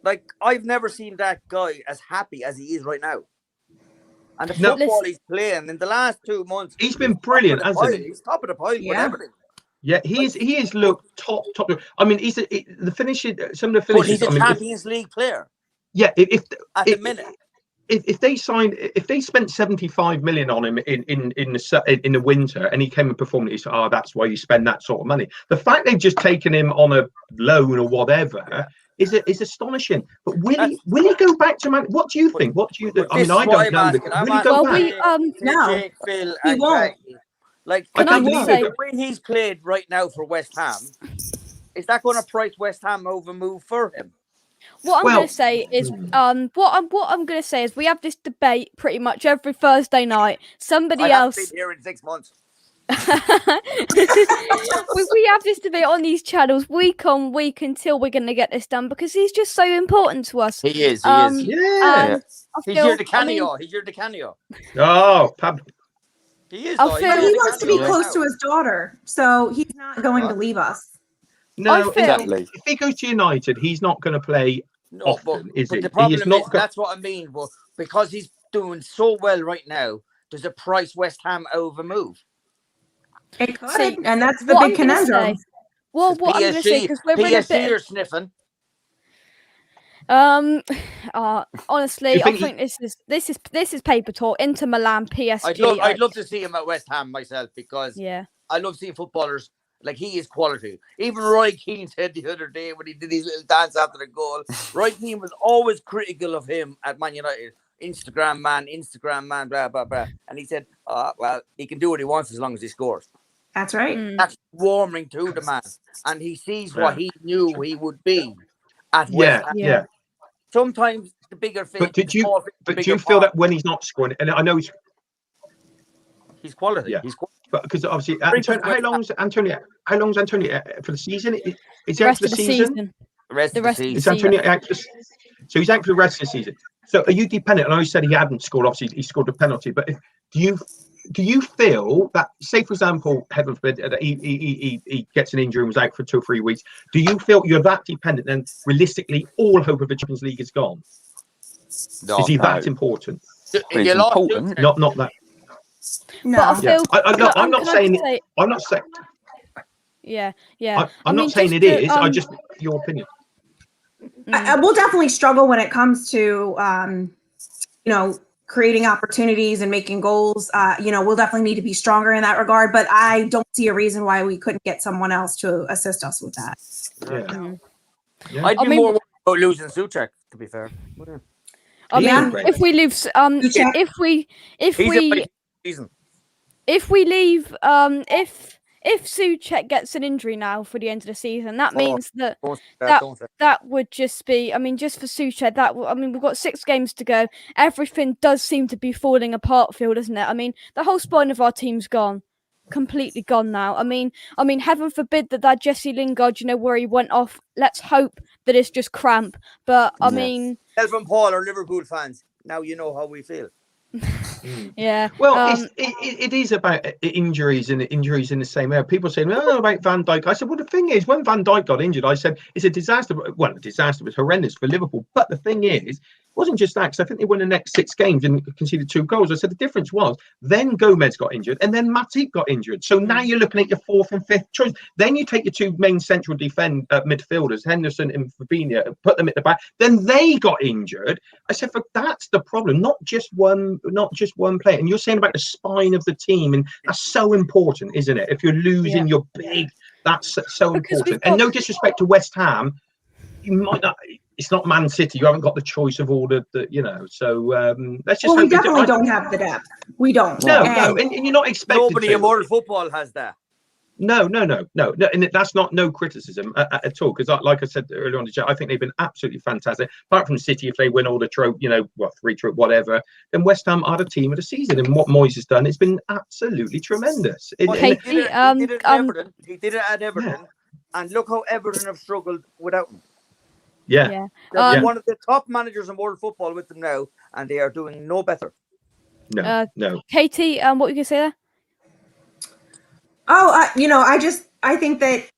Like, I've never seen that guy as happy as he is right now. And the football he's playing in the last 2 months, he's been brilliant, hasn't he? He's top of the pile with everything. Yeah, he is looked top. I mean, he's the finishing. Some of the But finishes. he's a Champions League player. Yeah, at the minute. If they spent 75 million on him in the winter, and he came and performed, he said, "Oh, that's why you spend that sort of money." The fact they've just taken him on a loan or whatever is astonishing. But will he go back to Man? What do you think? What do you? I mean, I don't know. Will he go back? No, Jake, Phil, he won't. Like, can I just say the way he's played right now for West Ham, is that going to price West Ham over move for him? What I'm going to say is, what I'm going to say is, we have this debate pretty much every Thursday night. Somebody else. Been here in 6 months. we have this debate on these channels week on week until we're going to get this done, because he's just so important to us. He is. Yeah. He's your Canio. He's your Canio. Oh, he is. But he wants to be close to his daughter, so he's not going to leave us. No, exactly. If he goes to United, he's not going to play often, is he? The problem is not. That's what I mean. Well, because he's doing so well right now, does it price West Ham over move? It could, and that's the big conundrum. Well, what I'm going to say, because we're in a bit. You're sniffing. Honestly, I think this is paper talk. Inter Milan, PSG. I'd love to see him at West Ham myself, because I love seeing footballers. Like, he is quality. Even Roy Keane said the other day when he did his little dance after the goal, Roy Keane was always critical of him at Man United. Instagram man, blah, blah, blah. And he said, well, he can do what he wants as long as he scores. That's right. That's warming to the man. And he sees what he knew he would be at West Ham. Yeah. Sometimes the bigger fish. But do you feel that when he's not scoring, and I know he's quality. Yeah. He's quality. But because obviously, how long's Antonio for the season? Is he out for the season? The rest of the season. Is Antonio out so he's out for the rest of the season. So are you dependent? And I said he hadn't scored. Obviously, he scored a penalty. But do you feel that, say for example, heaven forbid, he gets an injury and was out for 2 or 3 weeks? Do you feel you're that dependent? Then realistically, all hope of the Champions League is gone. No, is he that important? He's important. Not that. No, but I feel, I'm not saying. I'm not saying. Yeah. I'm not saying it is. I just your opinion. We'll definitely struggle when it comes to, creating opportunities and making goals. We'll definitely need to be stronger in that regard. But I don't see a reason why we couldn't get someone else to assist us with that. Yeah. I'd be more worried about losing Souček, to be fair. I mean, if we lose, if Souček gets an injury now for the end of the season, that means that would just be, I mean, just for Souček, we've got 6 games to go. Everything does seem to be falling apart, Phil, doesn't it? I mean, the whole spine of our team's gone. Completely gone now. I mean, heaven forbid that Jesse Lingard, where he went off. Let's hope that it's just cramp. But I mean, Elvin Paul are Liverpool fans. Now you know how we feel. Yeah. Well, it is about injuries and injuries in the same area. People saying, "Oh, about Van Dijk." I said, "Well, the thing is, when Van Dijk got injured, I said it's a disaster. Well, a disaster was horrendous for Liverpool. But the thing is, it wasn't just that, because I think they won the next 6 games and conceded 2 goals. I said the difference was then Gomez got injured and then Matip got injured. So now you're looking at your 4th and 5th choice. Then you take your 2 main central midfielders, Henderson and Fabinho, and put them at the back. Then they got injured. I said, that's the problem. Not just one player. And you're saying about the spine of the team, and that's so important, isn't it? If you're losing your big, that's so important. And no disrespect to West Ham, you might not. It's not Man City. You haven't got the choice of all the. So let's just. Well, we definitely don't have the depth. We don't. No, and you're not expecting. Nobody in world football has that. No, and that's not no criticism at all, because like I said earlier on the chat, I think they've been absolutely fantastic. Apart from City, if they win all the trophy, 3 trophy, whatever, then West Ham are the team of the season. And what Moyes has done, it's been absolutely tremendous. He did it at Everton, and look how Everton have struggled without him. Yeah. One of the top managers in world football with them now, and they are doing no better. No. Katie, what were you gonna say there? I think that,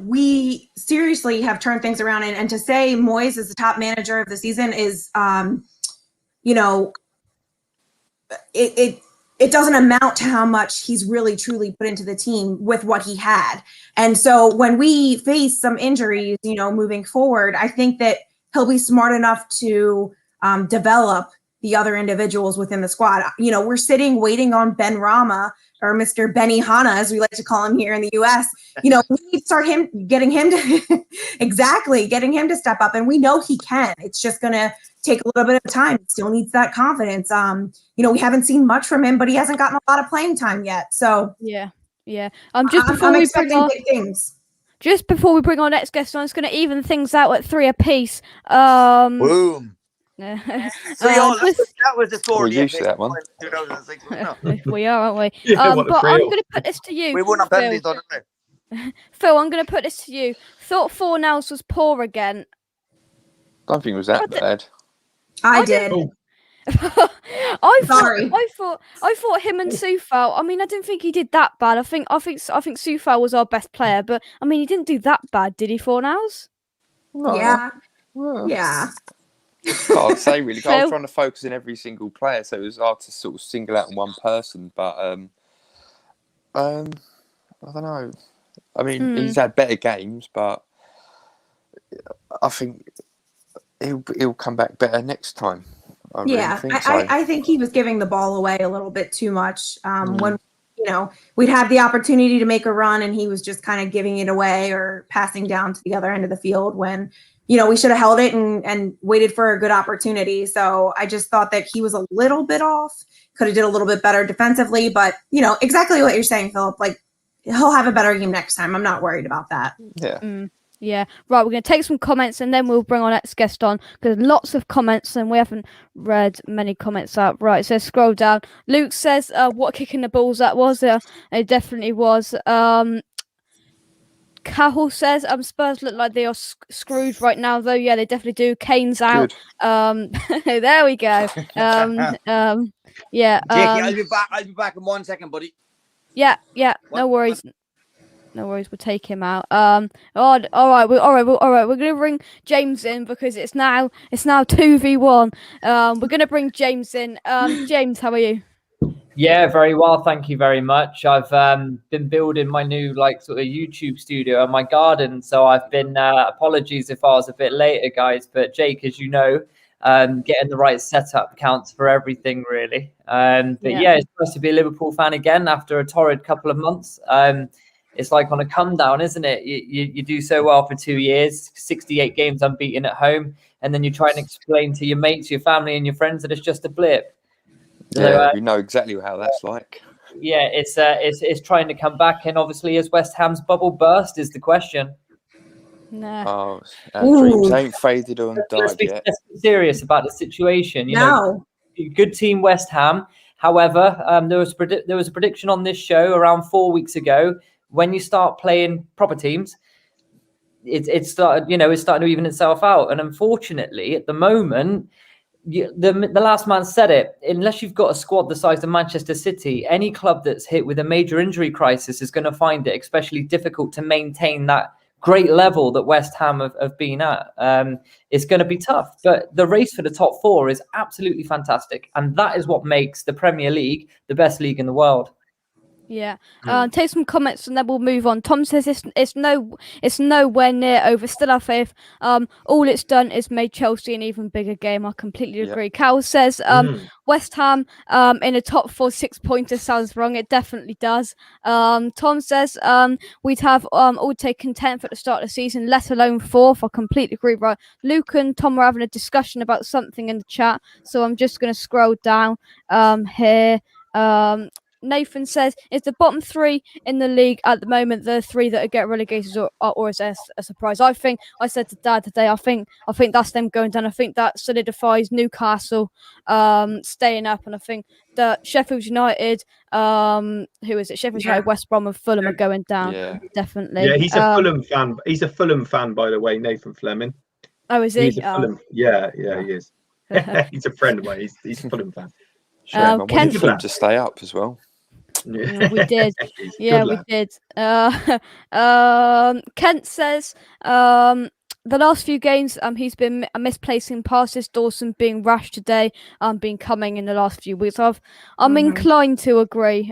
we seriously have turned things around, and to say Moyes is the top manager of the season is, it doesn't amount to how much he's really truly put into the team with what he had. And so when we face some injuries, moving forward, I think that he'll be smart enough to develop the other individuals within the squad. We're sitting waiting on Ben Rama, or Mr. Benny Hanna, as we like to call him here in the US. We need to start getting him to step up. And we know he can. It's just going to take a little bit of time. He still needs that confidence. We haven't seen much from him, but he hasn't gotten a lot of playing time yet. So yeah. I'm expecting big things. Just before we bring our next guest on, it's going to even things out at 3 apiece. Boom. Yeah. That was the story. We're used to that one. 2006. We are, aren't we? Yeah, but I'm going to put this to you. We won on penalties, don't we? Phil, I'm going to put this to you. Thought 4-0 was poor again. Don't think it was that bad. I did. I thought him and Soufal. I mean, I didn't think he did that bad. I think Soufal was our best player, but I mean, he didn't do that bad, did he? 4-0s? No. Yeah. Well, Yeah. hard to say really. I was trying to focus on every single player, so it was hard to sort of single out one person. But I don't know. I mean, he's had better games, but I think he'll come back better next time. I think he was giving the ball away a little bit too much. When we'd have the opportunity to make a run, and he was just kind of giving it away or passing down to the other end of the field when. We should have held it and waited for a good opportunity. So I just thought that he was a little bit off, could have did a little bit better defensively, but exactly what you're saying, Philip, like he'll have a better game next time. I'm not worried about that. Yeah. Yeah. Right. We're going to take some comments and then we'll bring our next guest on because lots of comments and we haven't read many comments out. Right. So scroll down. Luke says, what kicking the balls that was. It definitely was. Cahill says, Spurs look like they are screwed right now, though. Yeah, they definitely do. Kane's out. There we go. Yeah. Jakey, I'll be back in 1 second, buddy. Yeah. No worries. No worries. We'll take him out. All right. We're gonna bring James in because it's now 2v1. We're gonna bring James in. James, how are you? Yeah, very well. Thank you very much. I've been building my new sort of YouTube studio in my garden. So I've been, apologies if I was a bit later, guys. But Jake, as you know, getting the right setup counts for everything, really. But it's nice to be a Liverpool fan again after a torrid couple of months. It's like on a come down, isn't it? You do so well for 2 years, 68 games unbeaten at home. And then you try and explain to your mates, your family and your friends that it's just a blip. Yeah, we know exactly how that's like. Yeah, it's trying to come back, and obviously, is West Ham's bubble burst? Is the question. No. Oh, our dreams ain't faded or died yet. Let's be serious about the situation. Good team, West Ham. However, there was a prediction on this show around 4 weeks ago. When you start playing proper teams, it's starting to even itself out. And unfortunately, at the moment. The last man said it. Unless you've got a squad the size of Manchester City, any club that's hit with a major injury crisis is going to find it especially difficult to maintain that great level that West Ham have been at. It's going to be tough, but the race for the top four is absolutely fantastic, and that is what makes the Premier League the best league in the world. Yeah. Take some comments and then we'll move on. Tom says it's nowhere near over. Still have faith. All it's done is made Chelsea an even bigger game. I completely agree. Cal says West Ham in a top 4 6-pointer sounds wrong. It definitely does. Tom says we'd have all taken 10th at the start of the season, let alone 4th. I completely agree. Right. Luke and Tom were having a discussion about something in the chat, so I'm just going to scroll down here. Nathan says, is the bottom 3 in the league at the moment the 3 that get relegated, or is there a surprise? I said to Dad today, I think that's them going down. I think that solidifies Newcastle staying up, and I think that Sheffield United, who is it? Sheffield United, West Brom, and Fulham are going down. Yeah. Definitely. Yeah, he's a Fulham fan. He's a Fulham fan, by the way, Nathan Fleming. Oh, is he? He's a Fulham. Yeah, he is. He's a friend of mine. He's a Fulham fan. Sure, I wanted Fulham to stay up as well. Yeah, we did. We did. Kent says the last few games, he's been misplacing passes. Dawson being rash today, been coming in the last few weeks. I'm inclined to agree.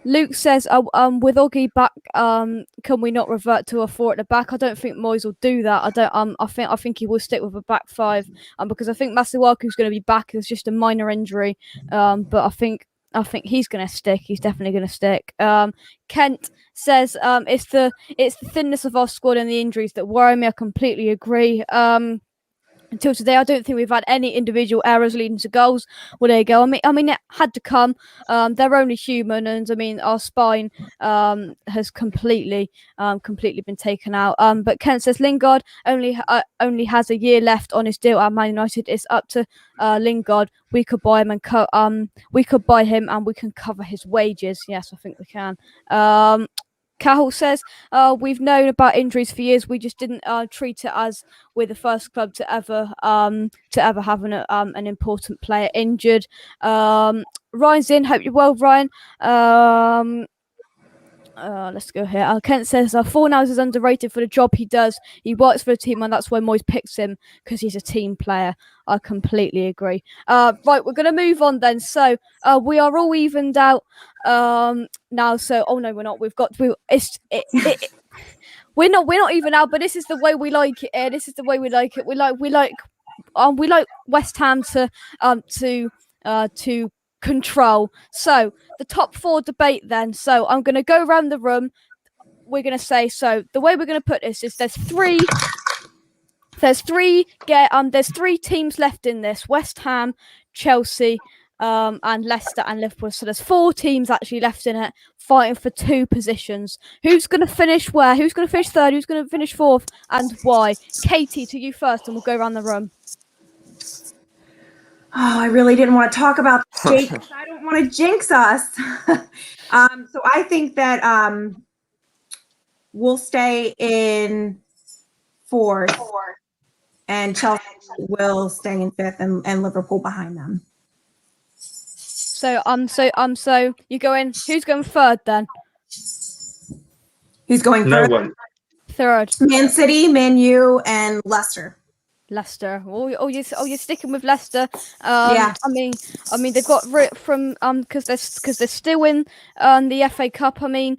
Luke says, with Oggy back, can we not revert to a 4 at the back? I don't think Moyes will do that. I think he will stick with a back 5, because I think Masuaku's going to be back. It's just a minor injury, but I think he's going to stick. He's definitely going to stick. Kent says, it's the thinness of our squad and the injuries that worry me. I completely agree. Until today, I don't think we've had any individual errors leading to goals. Well, there you go. I mean, it had to come. They're only human, and I mean, our spine has completely been taken out. But Kent says Lingard only has a year left on his deal at Man United. It's up to Lingard. We could buy him and we can cover his wages. Yes, I think we can. Cahill says, we've known about injuries for years. We just didn't treat it as we're the first club to ever have an important player injured. Ryan's in. Hope you're well, Ryan. Let's go here. Kent says, Fornals is underrated for the job he does. He works for the team, and that's why Moyes picks him, because he's a team player. I completely agree. Right, we're going to move on then. So we are all evened out now. So, oh no, we're not. We're not even out, but this is the way we like it. This is the way we like it. We like West Ham to control. So the top 4 debate then. So I'm going to go around the room. We're going to say, so the way we're going to put this is there's three teams left in this: West Ham, Chelsea, and Leicester and Liverpool. So there's 4 teams actually left in it, fighting for 2 positions. Who's going to finish where? Who's going to finish 3rd? Who's going to finish 4th? And why? Katie, to you first, and we'll go around the room. Oh, I really didn't want to talk about Jake because I don't want to jinx us. So I think that we'll stay in 4th, and Chelsea will stay in 5th, and Liverpool behind them. So you going? Who's going 3rd then? Who's going no 3rd? one. 3rd. Man City, Man U, and Leicester. Leicester. Oh, you're sticking with Leicester. Yeah. I mean, they've got rid from because they're still in the FA Cup. I mean,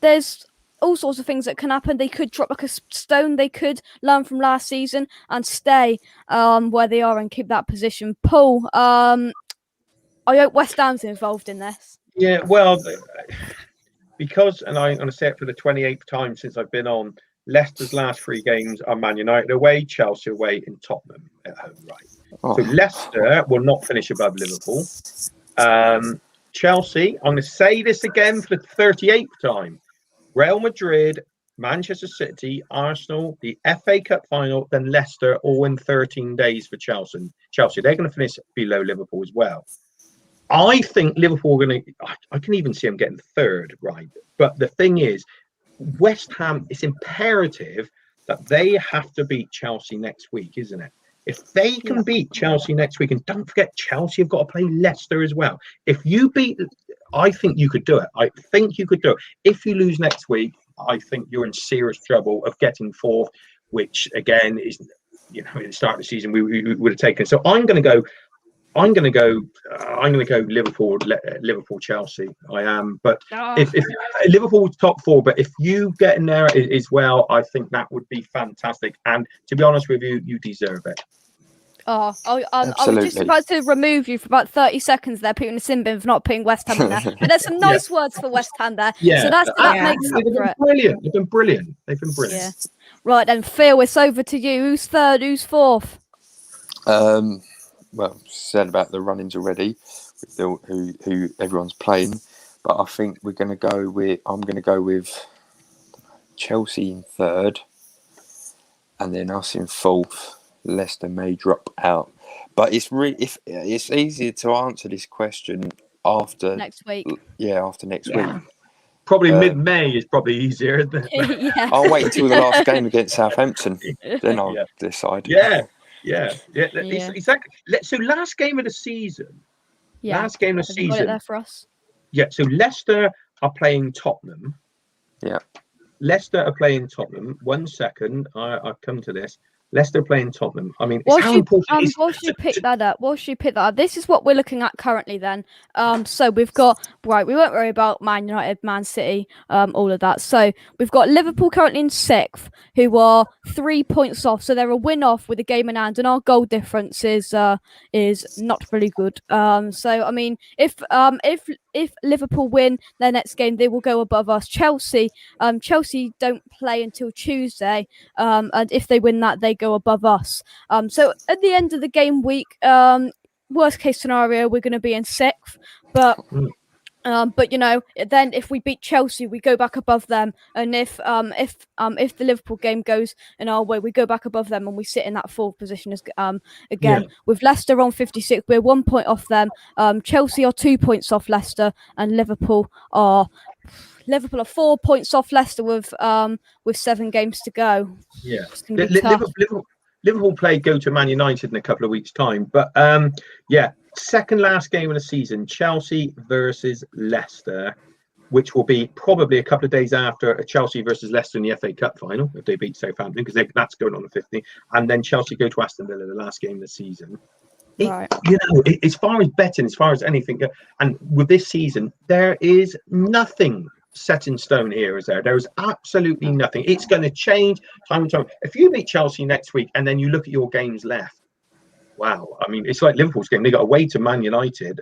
there's all sorts of things that can happen. They could drop like a stone. They could learn from last season and stay where they are and keep that position. Paul, I hope West Ham's involved in this. Yeah, well, because, and I'm going to say it for the 28th time since I've been on, Leicester's last 3 games are Man United away, Chelsea away, and Tottenham at home, right? Oh. So Leicester will not finish above Liverpool. Chelsea, I'm going to say this again for the 38th time. Real Madrid, Manchester City, Arsenal, the FA Cup final, then Leicester, all in 13 days for Chelsea. They're going to finish below Liverpool as well. I think Liverpool are going to, I can even see them getting 3rd, right? But the thing is, West Ham, it's imperative that they have to beat Chelsea next week, isn't it? If they can beat Chelsea next week, and don't forget, Chelsea have got to play Leicester as well. If you beat, I think you could do it. I think you could do it. If you lose next week, I think you're in serious trouble of getting 4th, which again is, at the start of the season we would have taken. So I'm going to go Liverpool, Chelsea. I am, but if Liverpool's top 4, but if you get in there as well, I think that would be fantastic. And to be honest with you, you deserve it. I was just about to remove you for about 30 seconds there, putting the sin bin for not putting West Ham in there. But there's some nice words for West Ham there. Yeah. So that makes up for it. Brilliant. They've been brilliant. Yeah. Right then, Phil, it's over to you. Who's 3rd? Who's 4th? Well, said about the run-ins already, with who everyone's playing, but I think I'm going to go with Chelsea in 3rd, and then us in 4th. Leicester may drop out, but it's easier to answer this question after next week. Yeah, after next week. Probably mid-May is probably easier, isn't it? Yeah. I'll wait until the last game against Southampton, then I'll decide. Yeah, exactly. So last game of the season. Yeah. Last game of the season. Got it there for us. Yeah. So Leicester are playing Tottenham. Yeah. Leicester are playing Tottenham. 1 second, I've come to this. Leicester playing Tottenham. I mean, While how important is whilst you pick that up, this is what we're looking at currently then. So we've got, right, we won't worry about Man United, Man City, all of that. So we've got Liverpool currently in 6th, who are 3 points off. So they're a win off with a game in hand, and our goal difference is not really good. So I mean, if Liverpool win their next game, they will go above us. Chelsea don't play until Tuesday, and if they win that, they go above us. So at the end of the game week, worst case scenario, we're going to be in 6th, but you know, then if we beat Chelsea, we go back above them, and if the Liverpool game goes in our way, we go back above them, and we sit in that 4th position as again. With Leicester on 56, we're 1 point off them. Chelsea are 2 points off Leicester, and Liverpool are 4 points off Leicester with 7 games to go. Yeah, it's gonna be tough. Liverpool go to Man United in a couple of weeks' time, but second last game of the season, Chelsea versus Leicester, which will be probably a couple of days after Chelsea versus Leicester in the FA Cup final if they beat Southampton, because that's going on the 15th, and then Chelsea go to Aston Villa the last game of the season. Right. You know, as far as betting, as far as anything, and with this season, there is nothing set in stone here, is there? There is absolutely nothing. It's going to change time and time. If you beat Chelsea next week and then you look at your games left, wow. I mean, it's like Liverpool's game. They got away to Man United.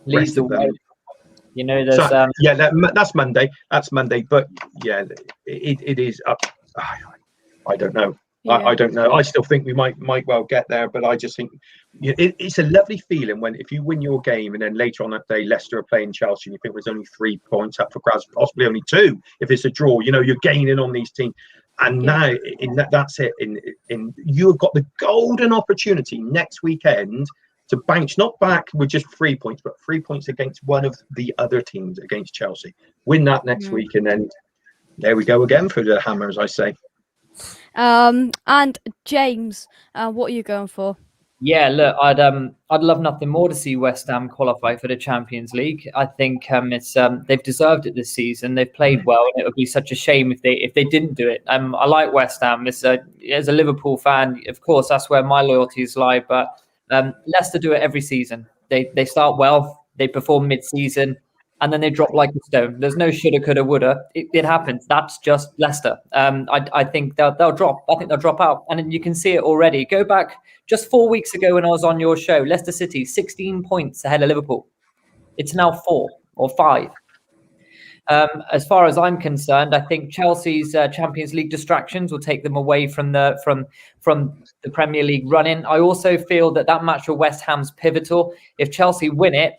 Leeds away. You know, there's that's Monday. That's Monday. But yeah, it is up. I don't know. Yeah. I don't know. I still think we might well get there, but I just think it's a lovely feeling if you win your game and then later on that day Leicester are playing Chelsea and you think there's only 3 points up for grabs, possibly only 2 if it's a draw. You know, you're gaining on these teams, and now that's it. In you've got the golden opportunity next weekend to bounce not back with just 3 points, but 3 points against one of the other teams, against Chelsea. Win that next week, and then there we go again for the hammer, as I say. And James, what are you going for? Yeah, look, I'd love nothing more to see West Ham qualify for the Champions League. I think they've deserved it this season. They've played well, and it would be such a shame if they didn't do it. I like West Ham. As a Liverpool fan, of course, that's where my loyalties lie. But Leicester do it every season. They start well, they perform mid-season, and then they drop like a stone. There's no shoulda, coulda, woulda. It happens. That's just Leicester. I think they'll drop. I think they'll drop out, and you can see it already. Go back just 4 weeks ago when I was on your show. Leicester City 16 points ahead of Liverpool. It's now 4 or 5. As far as I'm concerned, I think Chelsea's Champions League distractions will take them away from the Premier League run-in. I also feel that match with West Ham's pivotal. If Chelsea win it,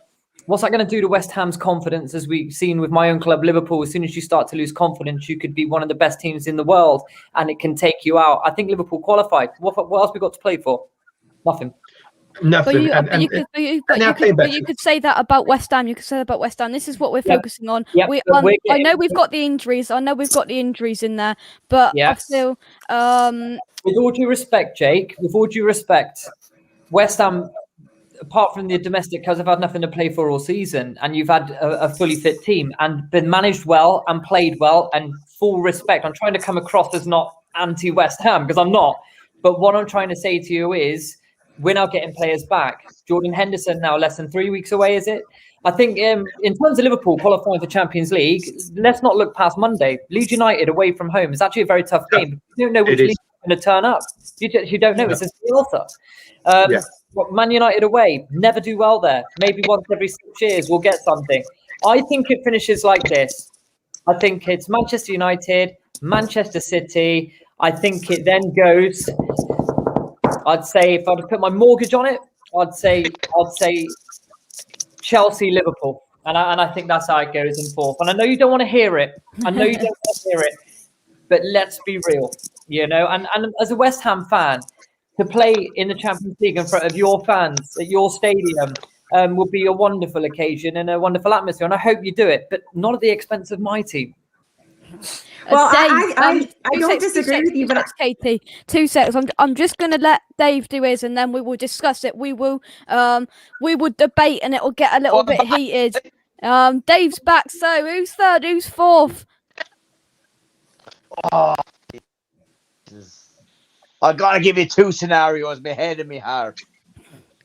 what's that going to do to West Ham's confidence? As we've seen with my own club, Liverpool, as soon as you start to lose confidence, you could be one of the best teams in the world, and it can take you out. I think Liverpool qualified. What else we got to play for? Nothing. Nothing. But you could say that about West Ham. You could say that about West Ham. This is what we're focusing on. Yep. I know we've got the injuries. In there, but yes. I feel. With all due respect, Jake. With all due respect, West Ham, apart from the domestic cups, have had nothing to play for all season, and you've had a fully fit team and been managed well and played well. And full respect. I'm trying to come across as not anti-West Ham, because I'm not. But what I'm trying to say to you is, we're now getting players back. Jordan Henderson now less than 3 weeks away, is it? I think in terms of Liverpool qualifying for Champions League, let's not look past Monday. Leeds United away from home is actually a very tough game. You don't know which league is going to turn up. You don't know. It's a author. Man United away, never do well there. Maybe once every 6 years we'll get something. I think it finishes like this. I think it's Manchester United, Manchester City. I think it then goes... I'd say if I'd put my mortgage on it, I'd say Chelsea, Liverpool, and I think that's how it goes in 4th. And I know you don't want to hear it. But let's be real, you know. And as a West Ham fan, to play in the Champions League in front of your fans at your stadium would be a wonderful occasion and a wonderful atmosphere. And I hope you do it, but not at the expense of my team. Well, Dave, I don't disagree with you, but Katie, 2 seconds. I'm just going to let Dave do his, and then we will discuss it. We will debate, and it will get a little bit heated. Dave's back. So who's 3rd? Who's 4th? Oh, I gotta give you two scenarios, my head and my heart.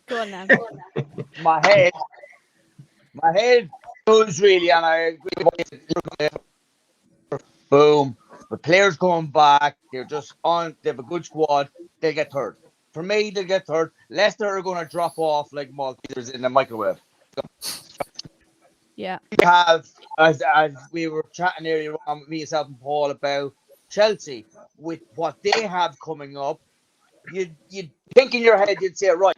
Go on now. My head goes really, and I agree. Boom. The players going back, they have a good squad, they'll get third. For me, they'll get third. Leicester are going to drop off like Maltesers in the microwave. Yeah. We have, as we were chatting earlier on, me, yourself, and Paul, about Chelsea, with what they have coming up, you'd think in your head, you'd say, right,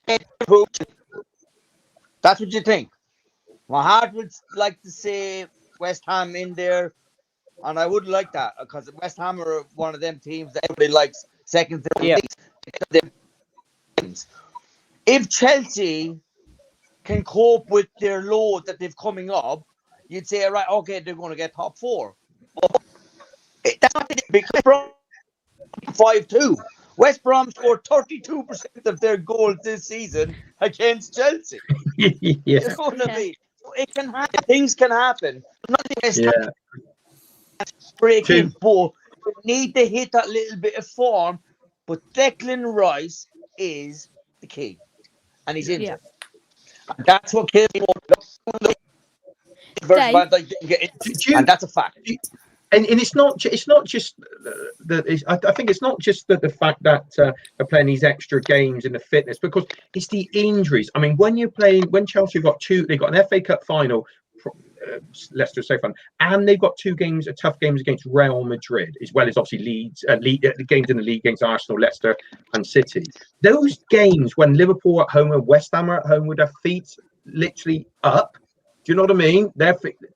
that's what you think. My heart would like to say West Ham in there, and I would like that, because West Ham are one of them teams that everybody likes, second, third, If Chelsea can cope with their load that they've coming up, you'd say, right, okay, they're going to get top four. That's not it, because 5-2. West Brom scored 32% of their goals this season against Chelsea. It's going to be. It can happen. Things can happen. Nothing is breaking, but we need to hit that little bit of form. But Declan Rice is the key, and he's injured. And that's what kills me. And that's a fact. And it's not just that. I think it's not just the fact that they're playing these extra games in the fitness, because it's the injuries. I mean, when Chelsea they got an FA Cup final, Leicester so fun, and they've got tough games against Real Madrid, as well as obviously the games in the league against Arsenal, Leicester, and City. Those games when Liverpool at home and West Ham are at home with their feet literally up. Do you know what I mean?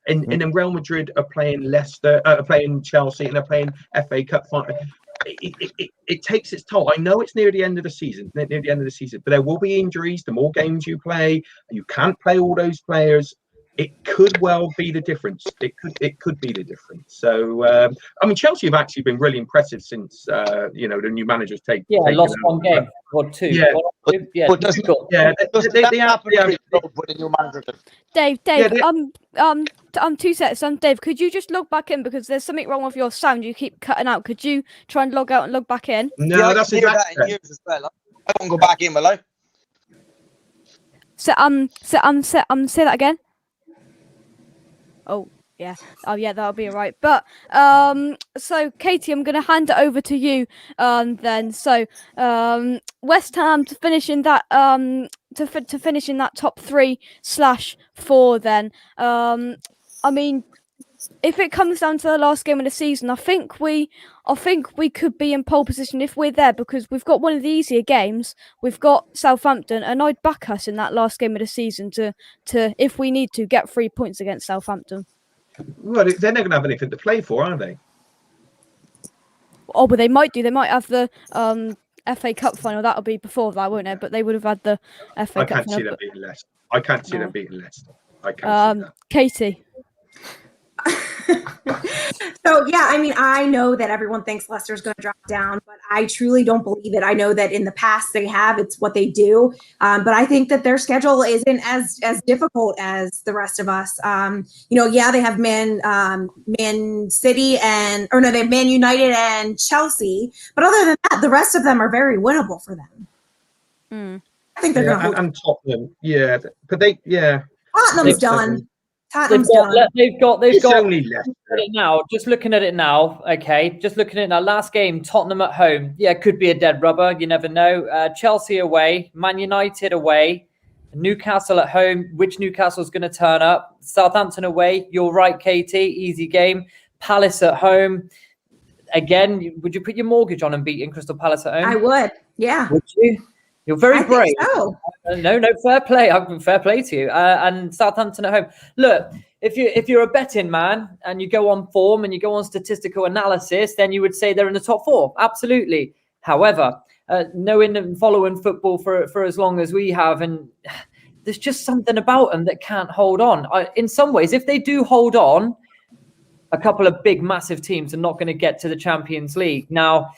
And then Real Madrid are playing Leicester, playing Chelsea, and they're playing FA Cup final. It takes its toll. I know it's near the end of the season, but there will be injuries. The more games you play, you can't play all those players. It could well be the difference. It could be the difference. So, I mean, Chelsea have actually been really impressive since the new manager's taken. Lost one game or two. Dave, two sets. Dave, could you just log back in, because there's something wrong with your sound? You keep cutting out. Could you try and log out and log back in? No, that's exactly that in years as well. I won't go back in, will I? Say that again. Oh yeah, that'll be all right. But so Katie, I'm gonna hand it over to you then. So West Ham to finish in that to finish in that top 3/4 then. I mean, if it comes down to the last game of the season, I think we could be in pole position if we're there, because we've got one of the easier games. We've got Southampton, and I'd back us in that last game of the season to if we need to get 3 points against Southampton. Well, they're not going to have anything to play for, are they? Oh, but they might do. They might have the FA Cup final. That'll be before that, won't it? But they would have had the FA Cup final. I can't see them beating Leicester. I can't see them beating Leicester. I can't see that. Katie. So yeah, I mean, I know that everyone thinks Leicester's going to drop down, but I truly don't believe it. I know that in the past they have; it's what they do. But I think that their schedule isn't as difficult as the rest of us. They have Man City they have Man United and Chelsea, but other than that, the rest of them are very winnable for them. I think they're going to hold. And Tottenham, but Tottenham's done. They've got only now. Just looking at it now, last game, Tottenham at home. Yeah, could be a dead rubber. You never know. Chelsea away, Man United away, Newcastle at home. Which Newcastle's going to turn up? Southampton away. You're right, Katie. Easy game. Palace at home. Again, would you put your mortgage on and beating Crystal Palace at home? I would. Yeah. Would you? You're very brave. So. No, fair play. Fair play to you. And Southampton at home. Look, if you're a betting man and you go on form and you go on statistical analysis, then you would say they're in the top 4. Absolutely. However, knowing and following football for as long as we have, and there's just something about them that can't hold on. In some ways, if they do hold on, a couple of big, massive teams are not going to get to the Champions League. Now,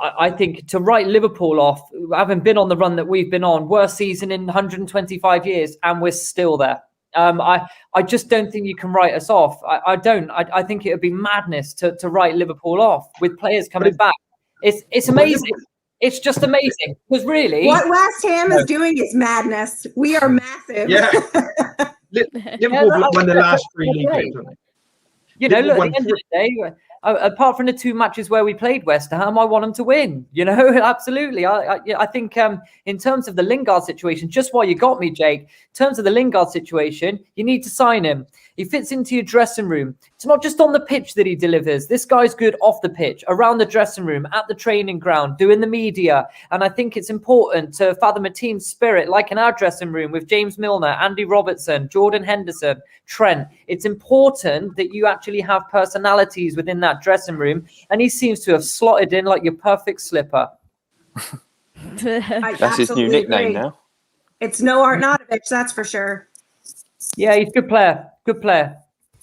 I think to write Liverpool off, having been on the run that we've been on, worst season in 125 years, and we're still there. I just don't think you can write us off. I don't. I think it would be madness to write Liverpool off with players coming back. It's amazing. It's just amazing because really, what West Ham is doing is madness. We are massive. Yeah, Liverpool won the last 3 league games. You know, look, at the end of the day, apart from the 2 matches where we played West Ham, I want them to win. You know, absolutely. I think in terms of the Lingard situation, just while you got me, Jake, in terms of the Lingard situation, you need to sign him. He fits into your dressing room. It's not just on the pitch that he delivers. This guy's good off the pitch, around the dressing room, at the training ground, doing the media. And I think it's important to fathom a team spirit, like in our dressing room with James Milner, Andy Robertson, Jordan Henderson, Trent. It's important that you actually have personalities within that dressing room. And he seems to have slotted in like your perfect slipper. That's his new nickname now. It's no Arnautovic, that's for sure. Yeah, he's a good player. Good player.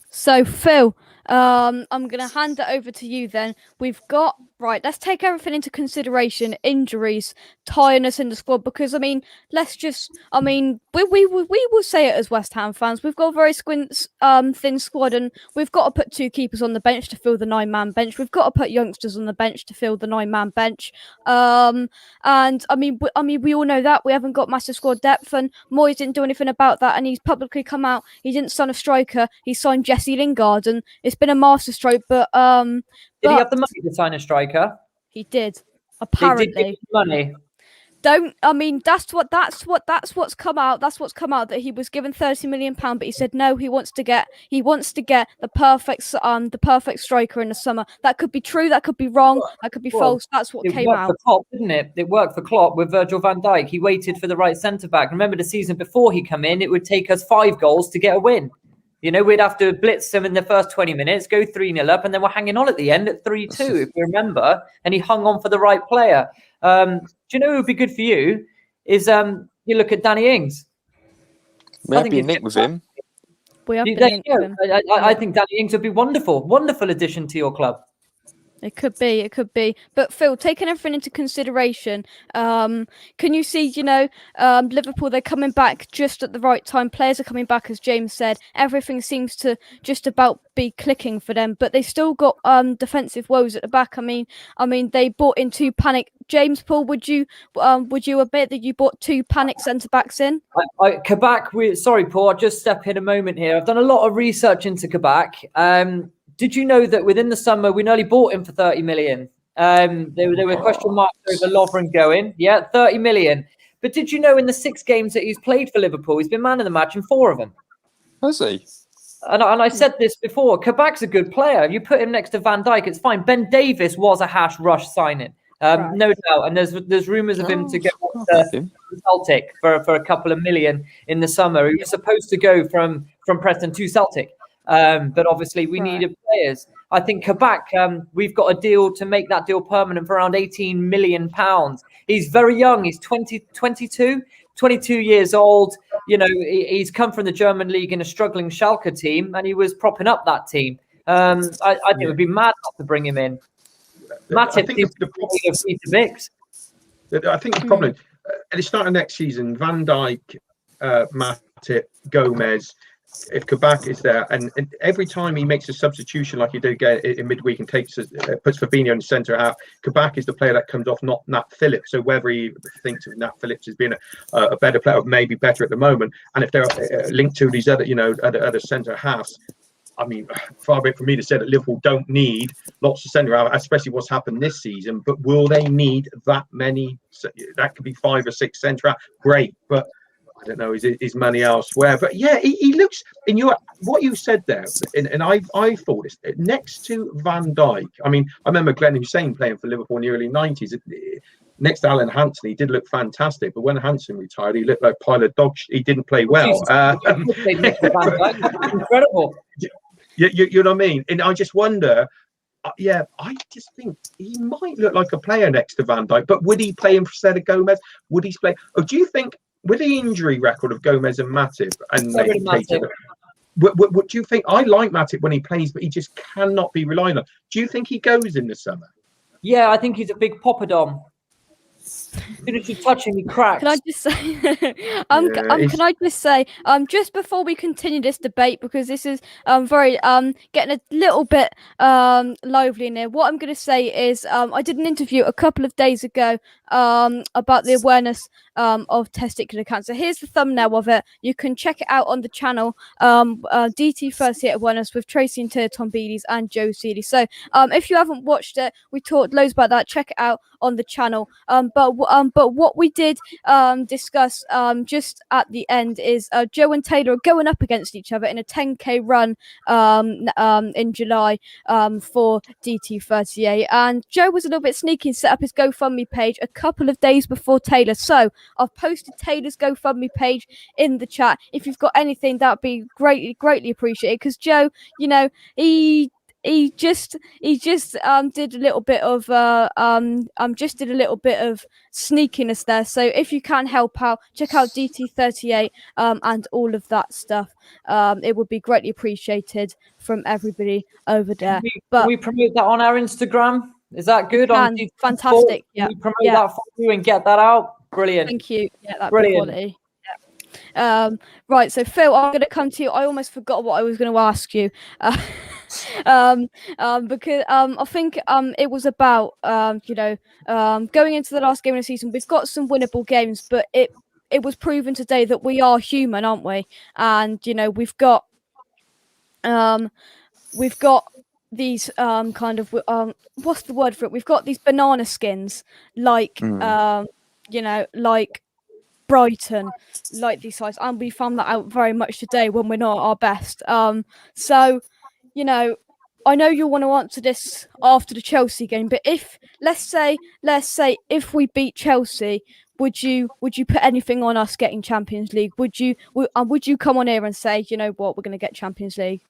So, Phil, I'm going to hand it over to you then. We've got, right, let's take everything into consideration. Injuries, tiredness in the squad, because, I mean, we will say it as West Ham fans. We've got a very thin squad, and we've got to put 2 keepers on the bench to fill the 9-man bench. We've got to put youngsters on the bench to fill the 9-man bench. And, I mean, we all know that. We haven't got massive squad depth, and Moyes didn't do anything about that, and he's publicly come out. He didn't sign a striker. He signed Jesse Lingard, and it's been a masterstroke, but did he have the money to sign a striker? He did. Apparently. They did give him money. That's what's come out. That's what's come out, that he was given £30 million, but he said no, he wants to get the perfect striker in the summer. That could be true, that could be wrong, that could be false. That's what came out. It worked for Klopp, didn't it? It worked for Klopp with Virgil van Dijk. He waited for the right centre back. Remember the season before he came in, it would take us 5 goals to get a win. You know, we'd have to blitz them in the first 20 minutes, go 3-0 up, and then we're hanging on at the end at 3-2, if you remember. And he hung on for the right player. Do you know who would be good for you? Is you look at Danny Ings. We have been linked with him. We have been linked with him. I think Danny Ings would be wonderful addition to your club. It could be. But Phil, taking everything into consideration, can you see, Liverpool, they're coming back just at the right time. Players are coming back, as James said. Everything seems to just about be clicking for them, but they still got defensive woes at the back. I mean, they brought in 2 panic. James, Paul, would you admit that you brought 2 panic centre backs in? Kabak, sorry, Paul, I'll just step in a moment here. I've done a lot of research into Kabak. Did you know that within the summer we nearly bought him for 30 million? There were question marks over Lovren going. Yeah, 30 million. But did you know in the 6 games that he's played for Liverpool, he's been man of the match in 4 of them? Has he? And I said this before. Kabak's a good player. You put him next to Van Dijk, it's fine. Ben Davies was a hash rush signing. No doubt. And there's rumours of him to go to Celtic for a couple of million in the summer. He was supposed to go from Preston to Celtic. But obviously we needed players. I think Kabak, we've got a deal to make that deal permanent for around £18 million. He's very young. He's 22 years old. You know, he's come from the German league in a struggling Schalke team, and he was propping up that team. I think it would be mad not to bring him in. Matip seems to be the mix. I think the problem at the start of next season, Van Dijk, Matip, Gomez, if Kabak is there, and every time he makes a substitution like he did in midweek and puts Fabinho in the centre half, Kabak is the player that comes off, not Nat Phillips. So whether he thinks of Nat Phillips as being a better player, or maybe better at the moment, and if they're linked to these other centre halves, I mean, far be it from me to say that Liverpool don't need lots of centre halves, especially what's happened this season. But will they need that many? That could be 5 or 6 centre halves. Great, but I don't know, his money elsewhere. But yeah, he looks, in what you said there, and I thought this, next to Van Dijk, I mean, I remember Glenn Hussein playing for Liverpool in the early 90s. Next to Alan Hansen, he did look fantastic, but when Hansen retired, he looked like a pile of dog shit. He didn't play well. Incredible. You know what I mean? And I just wonder, I just think he might look like a player next to Van Dijk, but would he play instead of Gomez? Would he play? Or do you think, with the injury record of Gomez and Matip, what do you think? I like Matip when he plays, but he just cannot be relied on. Do you think he goes in the summer? Yeah, I think he's a big poppadom. As soon as you touch him, he cracks. Can I just say, can I just say, just before we continue this debate, because this is very getting a little bit lively in here. What I'm going to say is, I did an interview a couple of days ago about the awareness of testicular cancer. Here's the thumbnail of it. You can check it out on the channel, DT38 Awareness with Tracy and Tia Tombides and Joe Seeley. So if you haven't watched it, we talked loads about that. Check it out on the channel. But what we did discuss just at the end is Joe and Taylor are going up against each other in a 10k run in July for DT38, and Joe was a little bit sneaky and set up his GoFundMe page a couple of days before Taylor. So I've posted Taylor's GoFundMe page in the chat. If you've got anything, that'd be greatly appreciated, because Joe, you know, he just did a little bit of sneakiness there. So if you can help out, check out DT38 and all of that stuff. It would be greatly appreciated from everybody over there. Can we promote that on our Instagram? Is that good? Fantastic. Yeah. Can we promote that for you and get that out? Brilliant. Thank you. Yeah, that'd be quality. Right, so Phil, I'm going to come to you. I almost forgot what I was going to ask you, because I think it was about going into the last game of the season. We've got some winnable games, but it was proven today that we are human, aren't we? And you know, we've got these kind of what's the word for it? We've got these banana skins, like like Brighton, like these sides, and we found that out very much today when we're not at our best. So, you know, I know you'll want to answer this after the Chelsea game, but if let's say if we beat Chelsea, would you put anything on us getting Champions League? Would you come on here and say, you know what, we're going to get Champions League?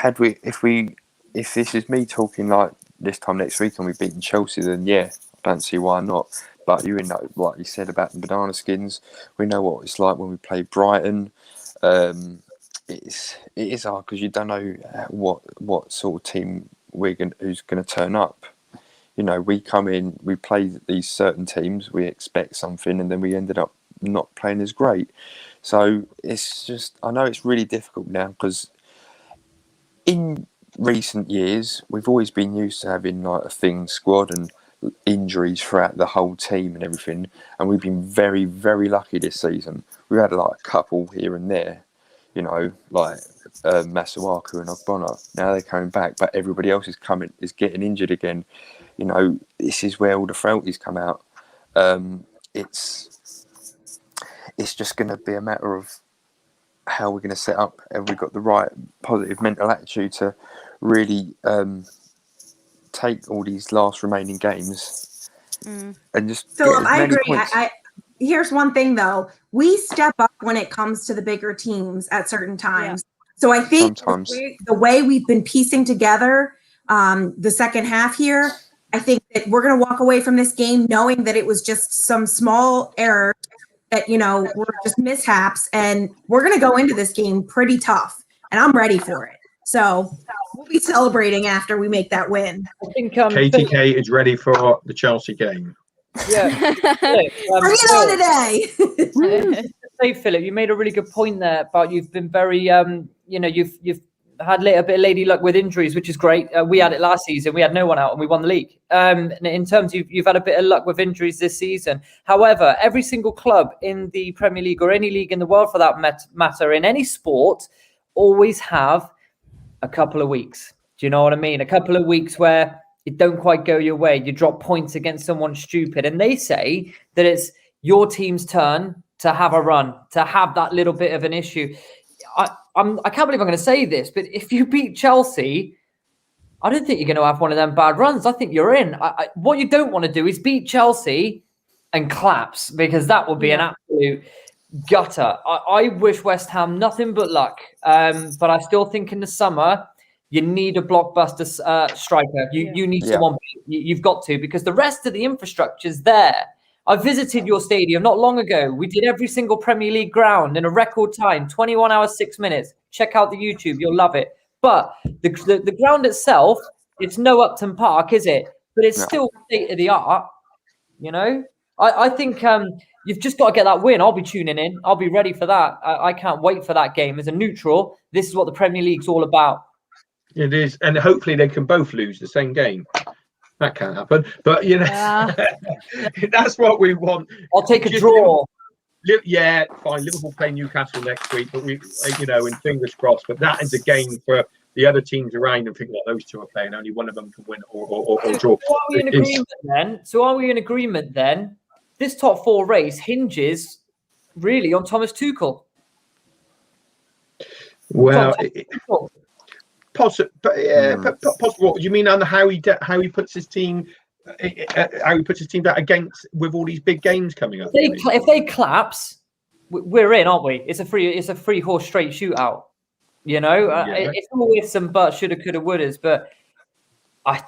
If this is me talking like this time next week and we've beaten Chelsea, then yeah, I don't see why not. But you know, like you said about the banana skins, we know what it's like when we play Brighton. It is hard because you don't know what sort of team who's going to turn up. You know, we come in, we play these certain teams, we expect something, and then we ended up not playing as great. So it's just, I know it's really difficult now because in recent years we've always been used to having like a thin squad and injuries throughout the whole team and everything, and we've been very, very lucky this season. We've had like a couple here and there, you know, like Masuaku and Ogbonna. Now they're coming back, but everybody else is getting injured again. You know, this is where all the frailties come out. It's just going to be a matter of how we're going to set up. Have we got the right positive mental attitude to really take all these last remaining games and just Philip, I agree. Here's one thing though, we step up when it comes to the bigger teams at certain times. Yeah. So I think the way we've been piecing together the second half here, I think that we're going to walk away from this game knowing that it was just some small errors that, you know, were just mishaps, and we're going to go into this game pretty tough, and I'm ready for it. So we'll be celebrating after we make that win. I think KTK is ready for the Chelsea game. Yeah. Bring it on today. Hey, Philip, you made a really good point there about you've been very, you've had a bit of lady luck with injuries, which is great. We had it last season. We had no one out and we won the league. In terms of you've had a bit of luck with injuries this season. However, every single club in the Premier League or any league in the world for that matter, in any sport, always have a couple of weeks. Do you know what I mean? A couple of weeks where it don't quite go your way. You drop points against someone stupid. And they say that it's your team's turn to have a run, to have that little bit of an issue. I can't believe I'm going to say this, but if you beat Chelsea, I don't think you're going to have one of them bad runs. I think you're in. What you don't want to do is beat Chelsea and collapse, because that would be an absolute gutter. I wish West Ham nothing but luck, but I still think in the summer you need a blockbuster striker. You need someone. You've got to, because the rest of the infrastructure's there. I visited your stadium not long ago. We did every single Premier League ground in a record time, 21 hours, 6 minutes. Check out the YouTube. You'll love it. But the ground itself, it's no Upton Park, is it? But it's still state of the art. You know, I think you've just got to get that win. I'll be tuning in. I'll be ready for that. I can't wait for that game. As a neutral, this is what the Premier League's all about. It is, and hopefully they can both lose the same game. That can't happen, but that's what we want. I'll take a draw. Yeah, fine. Liverpool play Newcastle next week, but and fingers crossed. But that is a game for the other teams around and think that those two are playing. Only one of them can win or draw. So are we in agreement then? So are we in agreement then? This top 4 race hinges really on Thomas Tuchel. Well, possible, but possible. What do you mean on how he puts his team? How he puts his team back against with all these big games coming up. If they collapse, we're in, aren't we? It's a free horse straight shootout. You know, it's always some buts, shoulda, coulda, wouldas, but I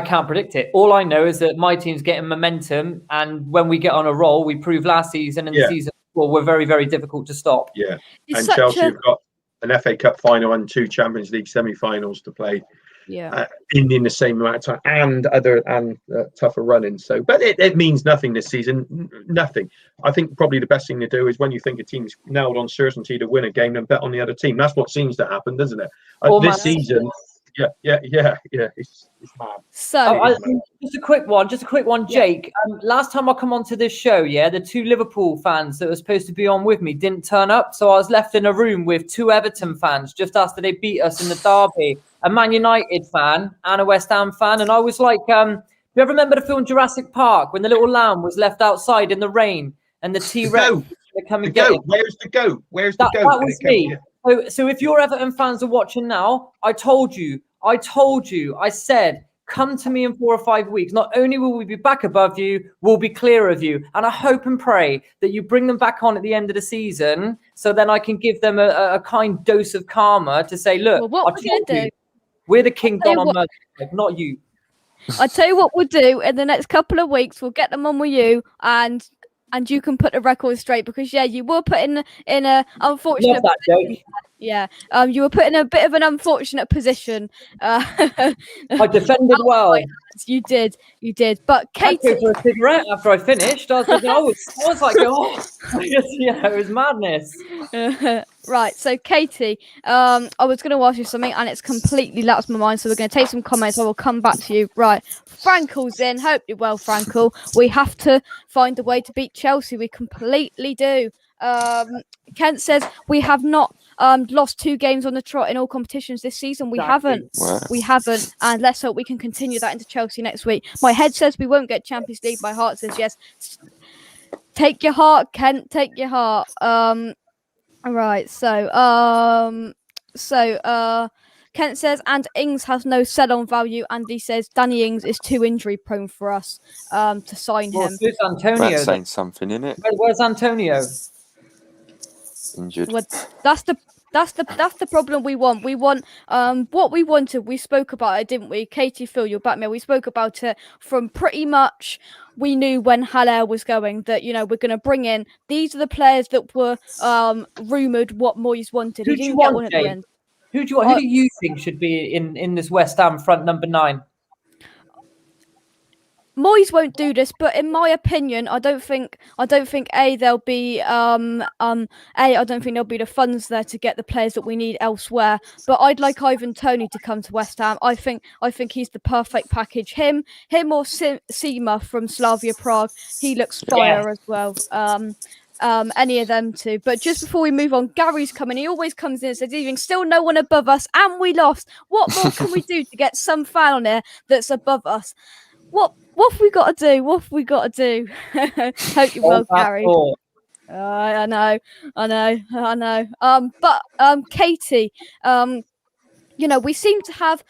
can't predict it. All I know is that my team's getting momentum, and when we get on a roll, we proved last season and the season before we're very, very difficult to stop. Yeah, and Chelsea have got an FA Cup final and 2 Champions League semi-finals to play. Yeah, in the same amount of time and tougher running. So, but it means nothing this season. Nothing. I think probably the best thing to do is when you think a team's nailed on certainty to win a game, then bet on the other team. That's what seems to happen, doesn't it? This season. Yeah. It's mad. So just a quick one, Jake. Last time I come onto this show, the 2 Liverpool fans that were supposed to be on with me didn't turn up, so I was left in a room with 2 Everton fans just after they beat us in the derby, a Man United fan and a West Ham fan, and I was like, do you ever remember the film Jurassic Park when the little lamb was left outside in the rain and the T-Rex was come and get him? Where's the goat? That was me. So if your Everton fans are watching now, I told you, I said, come to me in 4 or 5 weeks. Not only will we be back above you, we'll be clear of you. And I hope and pray that you bring them back on at the end of the season so then I can give them a kind dose of karma to say, look, what we're going to do. We're the kingdom on Merseyside, not you. I tell you what we'll do in the next couple of weeks. We'll get them on with you and you can put the record straight because you were put in a unfortunate position. Yeah, you were put in a bit of an unfortunate position. I defended well. You did. But Katie, I took a cigarette after I finished. I was like, oh, it was madness. Right, so Katie, I was going to ask you something, and it's completely lapsed my mind. So we're going to take some comments. I will come back to you. Right, Frankel's in. Hope you're well, Frankel. We have to find a way to beat Chelsea. We completely do. Kent says we have not lost 2 games on the trot in all competitions this season. We haven't. And let's hope we can continue that into Chelsea next week. My head says we won't get Champions League. My heart says yes. Take your heart, Kent. Take your heart. All right. So Kent says, and Ings has no sell-on value. Andy says Danny Ings is too injury prone for us to sign him. Where's Antonio? That's saying something, isn't it? Where's Antonio? Injured. Well, that's the problem we want. We want what we wanted. We spoke about it, didn't we? Katie, Phil, you'll back me. We spoke about it from pretty much. We knew when Haller was going that we're going to bring in. These are the players that were rumored what Moyes wanted. He didn't get one at the end. Who do you think should be in this West Ham front number 9? Moyes won't do this, but in my opinion, I don't think there'll be I don't think there'll be the funds there to get the players that we need elsewhere. But I'd like Ivan Toney to come to West Ham. I think he's the perfect package. Him or Sima from Slavia Prague. He looks fire as well. Any of them two. But just before we move on, Gary's coming. He always comes in and says, "Even still no one above us, and we lost. What more can we do to get some fan on here that's above us? What have we got to do? Hope you're well, Gary. I know. But Katie, we seem to have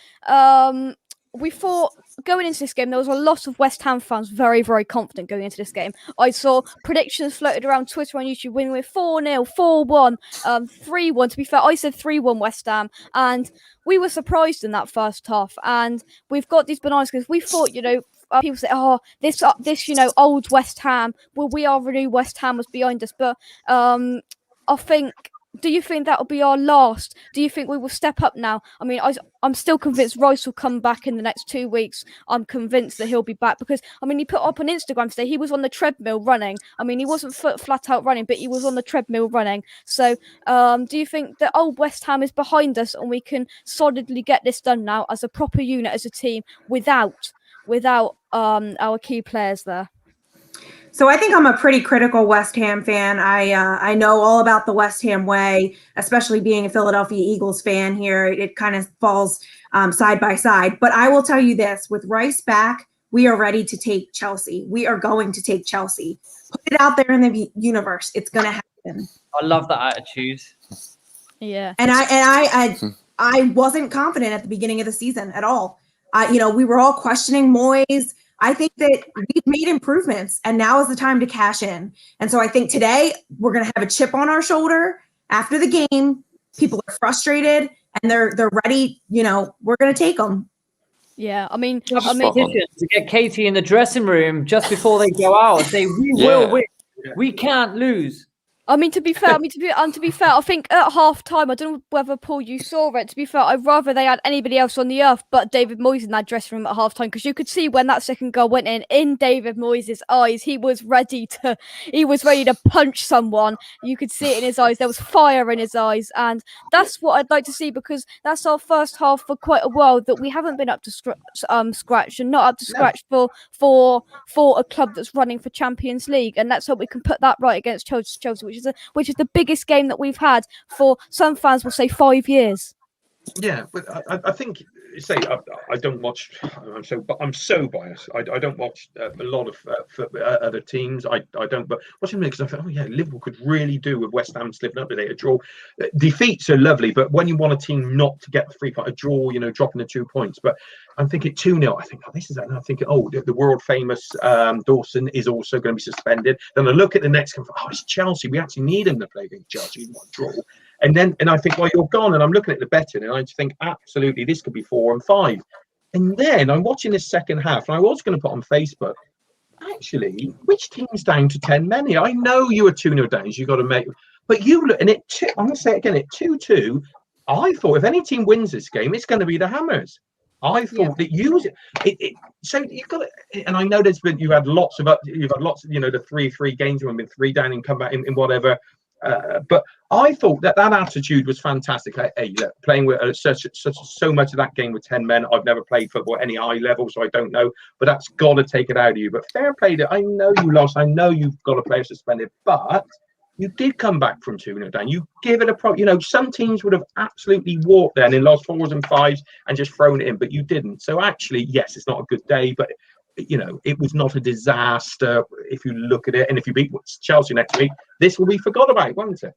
we thought going into this game there was a lot of West Ham fans very, very confident going into this game. I saw predictions floated around Twitter on YouTube winning with 4-0, 4-1, 3-1. To be fair, I said 3-1 West Ham, and we were surprised in that first half. And we've got these bananas because we thought, people say, this old West Ham. Well, we are the new West Ham was behind us, but I think do you think that will be our last? Do you think we will step up now? I mean, I'm still convinced Rice will come back in the next 2 weeks. I'm convinced that he'll be back because, I mean, he put up on Instagram today, he was on the treadmill running. I mean, he wasn't flat out running, but he was on the treadmill running. So do you think that old West Ham is behind us and we can solidly get this done now as a proper unit, as a team, without our key players there? So I think I'm a pretty critical West Ham fan. I know all about the West Ham way, especially being a Philadelphia Eagles fan here. It kind of falls side by side. But I will tell you this, with Rice back, we are ready to take Chelsea. We are going to take Chelsea. Put it out there in the universe. It's going to happen. I love that attitude. Yeah. And I wasn't confident at the beginning of the season at all. We were all questioning Moyes. I think that we've made improvements and now is the time to cash in. And so I think today we're going to have a chip on our shoulder after the game. People are frustrated and they're ready. We're going to take them. Yeah. I mean, to get Katie in the dressing room just before they go out and say, we will win. We can't lose. I mean, to be fair, I think at half time, I don't know whether, Paul, you saw it. To be fair, I'd rather they had anybody else on the earth but David Moyes in that dressing room at half time, because you could see when that second goal went in David Moyes' eyes, he was ready to punch someone. You could see it in his eyes. There was fire in his eyes, and that's what I'd like to see, because that's our first half for quite a while that we haven't been up to scratch and not up to scratch for a club that's running for Champions League, and let's hope we can put that right against Chelsea, which is the biggest game that we've had for, some fans will say, 5 years. Yeah, but I think, I don't watch. I'm so biased. I don't watch a lot of other teams. I don't. But watching them, because I thought, Liverpool could really do with West Ham slipping up today. A draw, defeats are lovely, but when you want a team not to get the free point, a draw, dropping the 2 points. But I'm thinking 2-0. I think, this is that. And I'm thinking, the world famous Dawson is also going to be suspended. Then I look at the next game. It's Chelsea. We actually need him to play against Chelsea. We want a draw. And I think, you're gone. And I'm looking at the betting, and I just think, absolutely, this could be 4 and 5. And then I'm watching this second half, and I was going to put on Facebook, actually, which team's down to 10 men here? I know you are 2-0 down, you got to make, but you look, and I'm going to say it again, at 2-2, I thought if any team wins this game, it's going to be the Hammers. I thought that so you've got to, and I know you've had lots of the 3-3 games when been 3 down and come back in whatever. But I thought that attitude was fantastic. Hey, look, playing with so much of that game with 10 men. I've never played football at any high level, so I don't know. But that's got to take it out of you. But fair play to, I know you lost. I know you've got a player suspended, but you did come back from 2-0 down. You give it a some teams would have absolutely walked then and lost 4s and 5s and just thrown it in, but you didn't. So actually, yes, it's not a good day, but it was not a disaster if you look at it. And if you beat Chelsea next week, this will be forgot about, won't it?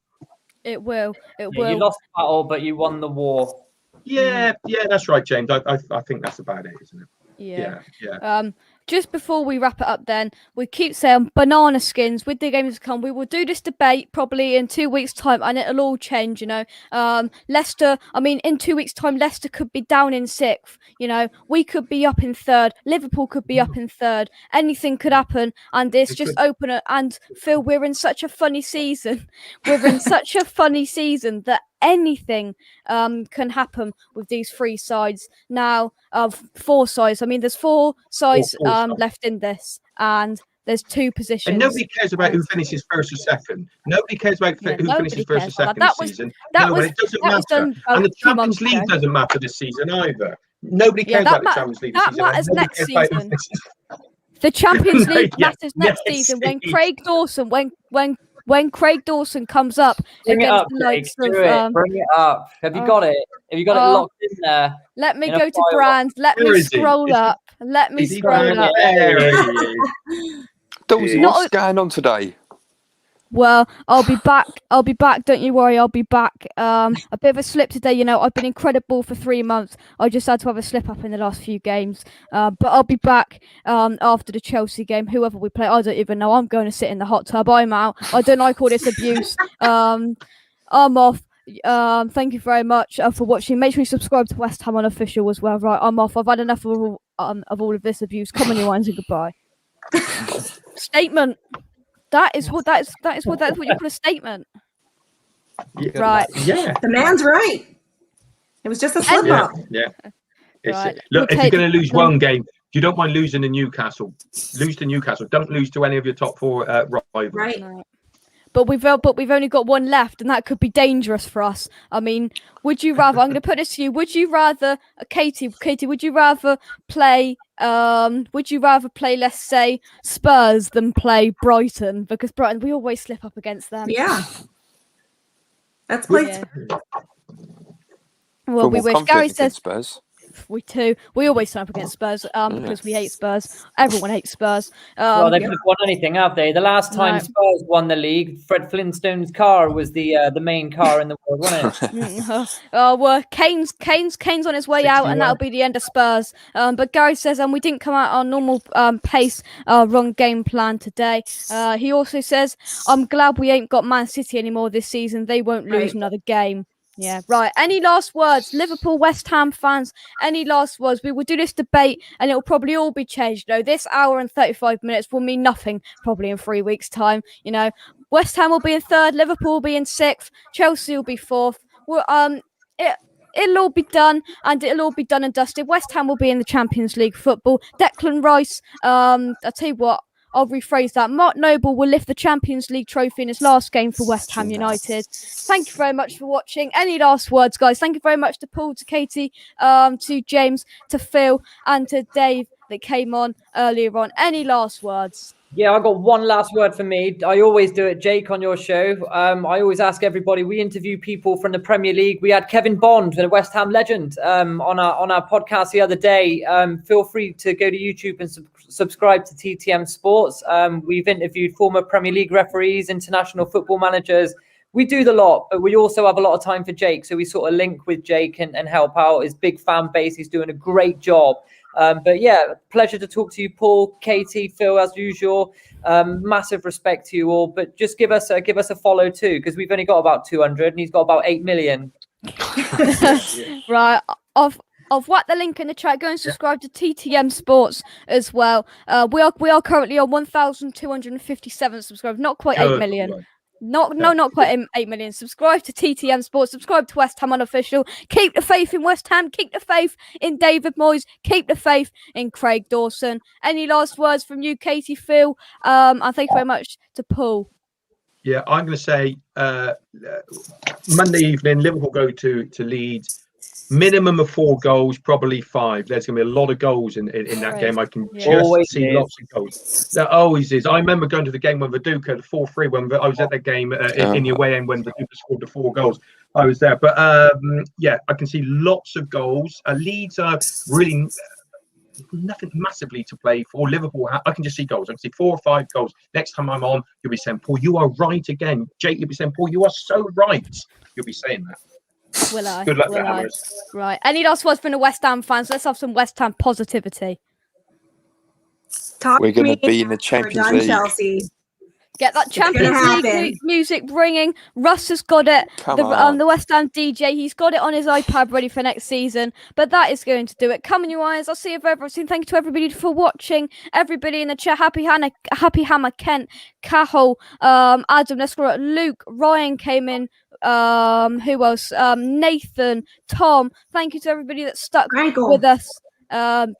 It will. It will. You lost the battle, but you won the war. Yeah, that's right, James. I think that's about it, isn't it? Yeah. Just before we wrap it up, then, we keep saying banana skins with the games to come. We will do this debate probably in 2 weeks' time, and it'll all change, Leicester, in 2 weeks' time, Leicester could be down in 6th, we could be up in 3rd, Liverpool could be up in 3rd, anything could happen, and it's just open it. And Phil, we're in such a funny season. We're in such a funny season that anything can happen with these 3 sides now, of 4 sides. There's 4 sides left in this, and there's 2 positions. And nobody cares about who finishes first or second. Nobody cares about who finishes first or second this season. It doesn't matter. And the Champions League doesn't matter this season either. Nobody cares about the Champions League this season. That matters next season. The Champions League matters next season when Craig Dawson, when Craig Dawson comes up against the likes of... Bring it up. Have you got it? Have you got it locked in there? Let me go to Brand. Let me scroll up. Dawson, what's going on today? Well, I'll be back. Don't you worry. I'll be back. A bit of a slip today. I've been incredible for 3 months. I just had to have a slip up in the last few games. But I'll be back after the Chelsea game. Whoever we play, I don't even know. I'm going to sit in the hot tub. I'm out. I don't like all this abuse. I'm off. Thank you very much for watching. Make sure you subscribe to West Ham Unofficial as well. Right, I'm off. I've had enough of all of this abuse. Come on, you ones, and goodbye. Statement. That is what you call a statement. Right. Yeah. The man's right. It was just a slip up. Yeah. Right. Look, if you're going to lose one game, you don't mind losing to Newcastle. Lose to Newcastle. Don't lose to any of your top 4 rivals. Right. No. But we've only got one left, and that could be dangerous for us. I mean, would you rather? I'm going to put this to you. Would you rather, Katie? Would you rather play? Let's say Spurs than play Brighton? Because Brighton, we always slip up against them. Yeah. That's played. Well, we wish. Gary says Spurs. We always turn up against Spurs because we hate Spurs. Everyone hates Spurs. Well, they haven't won anything, have they? The last time Spurs won the league, Fred Flintstone's car was the main car in the world, wasn't it? Well, Kane's on his way out, and that'll be the end of Spurs. But Gary says, we didn't come out our normal pace, wrong game plan today. He also says, I'm glad we ain't got Man City anymore this season. They won't lose another game. Yeah, right. Any last words, Liverpool, West Ham fans? Any last words? We will do this debate, and it will probably all be changed. This hour and 35 minutes will mean nothing probably in 3 weeks' time. West Ham will be in 3rd, Liverpool will be in 6th, Chelsea will be 4th. It'll all be done, and it'll all be done and dusted. West Ham will be in the Champions League football. Declan Rice, I'll tell you what. I'll rephrase that. Mark Noble will lift the Champions League trophy in his last game for West Ham United. Thank you very much for watching. Any last words, guys? Thank you very much to Paul, to Katie, to James, to Phil, and to Dave that came on earlier on. Any last words? Yeah, I got one last word for me. I always do it, Jake, on your show. I always ask everybody. We interview people from the Premier League. We had Kevin Bond, the West Ham legend, on our podcast the other day. Feel free to go to YouTube and subscribe to TTM Sports. We've interviewed former Premier League referees, international football managers. We do the lot, but we also have a lot of time for Jake. So we sort of link with Jake and help out. His big fan base. He's doing a great job. But yeah, pleasure to talk to you, Paul, Katie, Phil, as usual. Massive respect to you all. But just give us a follow too, because we've only got about 200 and he's got about 8 million. Right. I've whacked the link in the chat. Go and subscribe to TTM Sports as well. We are currently on 1,257 subscribers. Not quite 8 million. Right. Not quite 8 million. Subscribe to TTM Sports. Subscribe to West Ham Unofficial. Keep the faith in West Ham. Keep the faith in David Moyes. Keep the faith in Craig Dawson. Any last words from you, Katie, Phil? And thank you very much to Paul. Yeah, I'm going to say Monday evening, Liverpool go to Leeds. Minimum of 4 goals, probably 5. There's going to be a lot of goals in that game. I can just see lots of goals. There always is. I remember going to the game when Viduka, the 4-3, when I was at that game in the away end when Viduka scored the 4 goals. I was there. But yeah, I can see lots of goals. Leeds are really nothing massively to play for. Liverpool, I can just see goals. I can see 4 or 5 goals. Next time I'm on, you'll be saying, Paul, you are right again. Jake, you'll be saying, Paul, you are so right. You'll be saying that. Will I? Good luck to Hammers. Right. Any last words from the West Ham fans? Let's have some West Ham positivity. We're going to be in the Champions League. Chelsea. Get that Champions League music ringing. Russ has got it. The West Ham DJ, he's got it on his iPad ready for next season. But that is going to do it. Come on, you eyes. I'll see you very soon. Thank you to everybody for watching. Everybody in the chat. Happy Hammer, Kent, Cahill, Adam, let's go. Luke, Ryan came in. Who else? Nathan, Tom. Thank you to everybody that stuck with us. And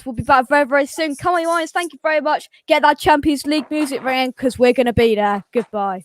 we'll be back very, very soon. Come on, you eyes. Thank you very much. Get that Champions League music ringing because we're going to be there. Goodbye.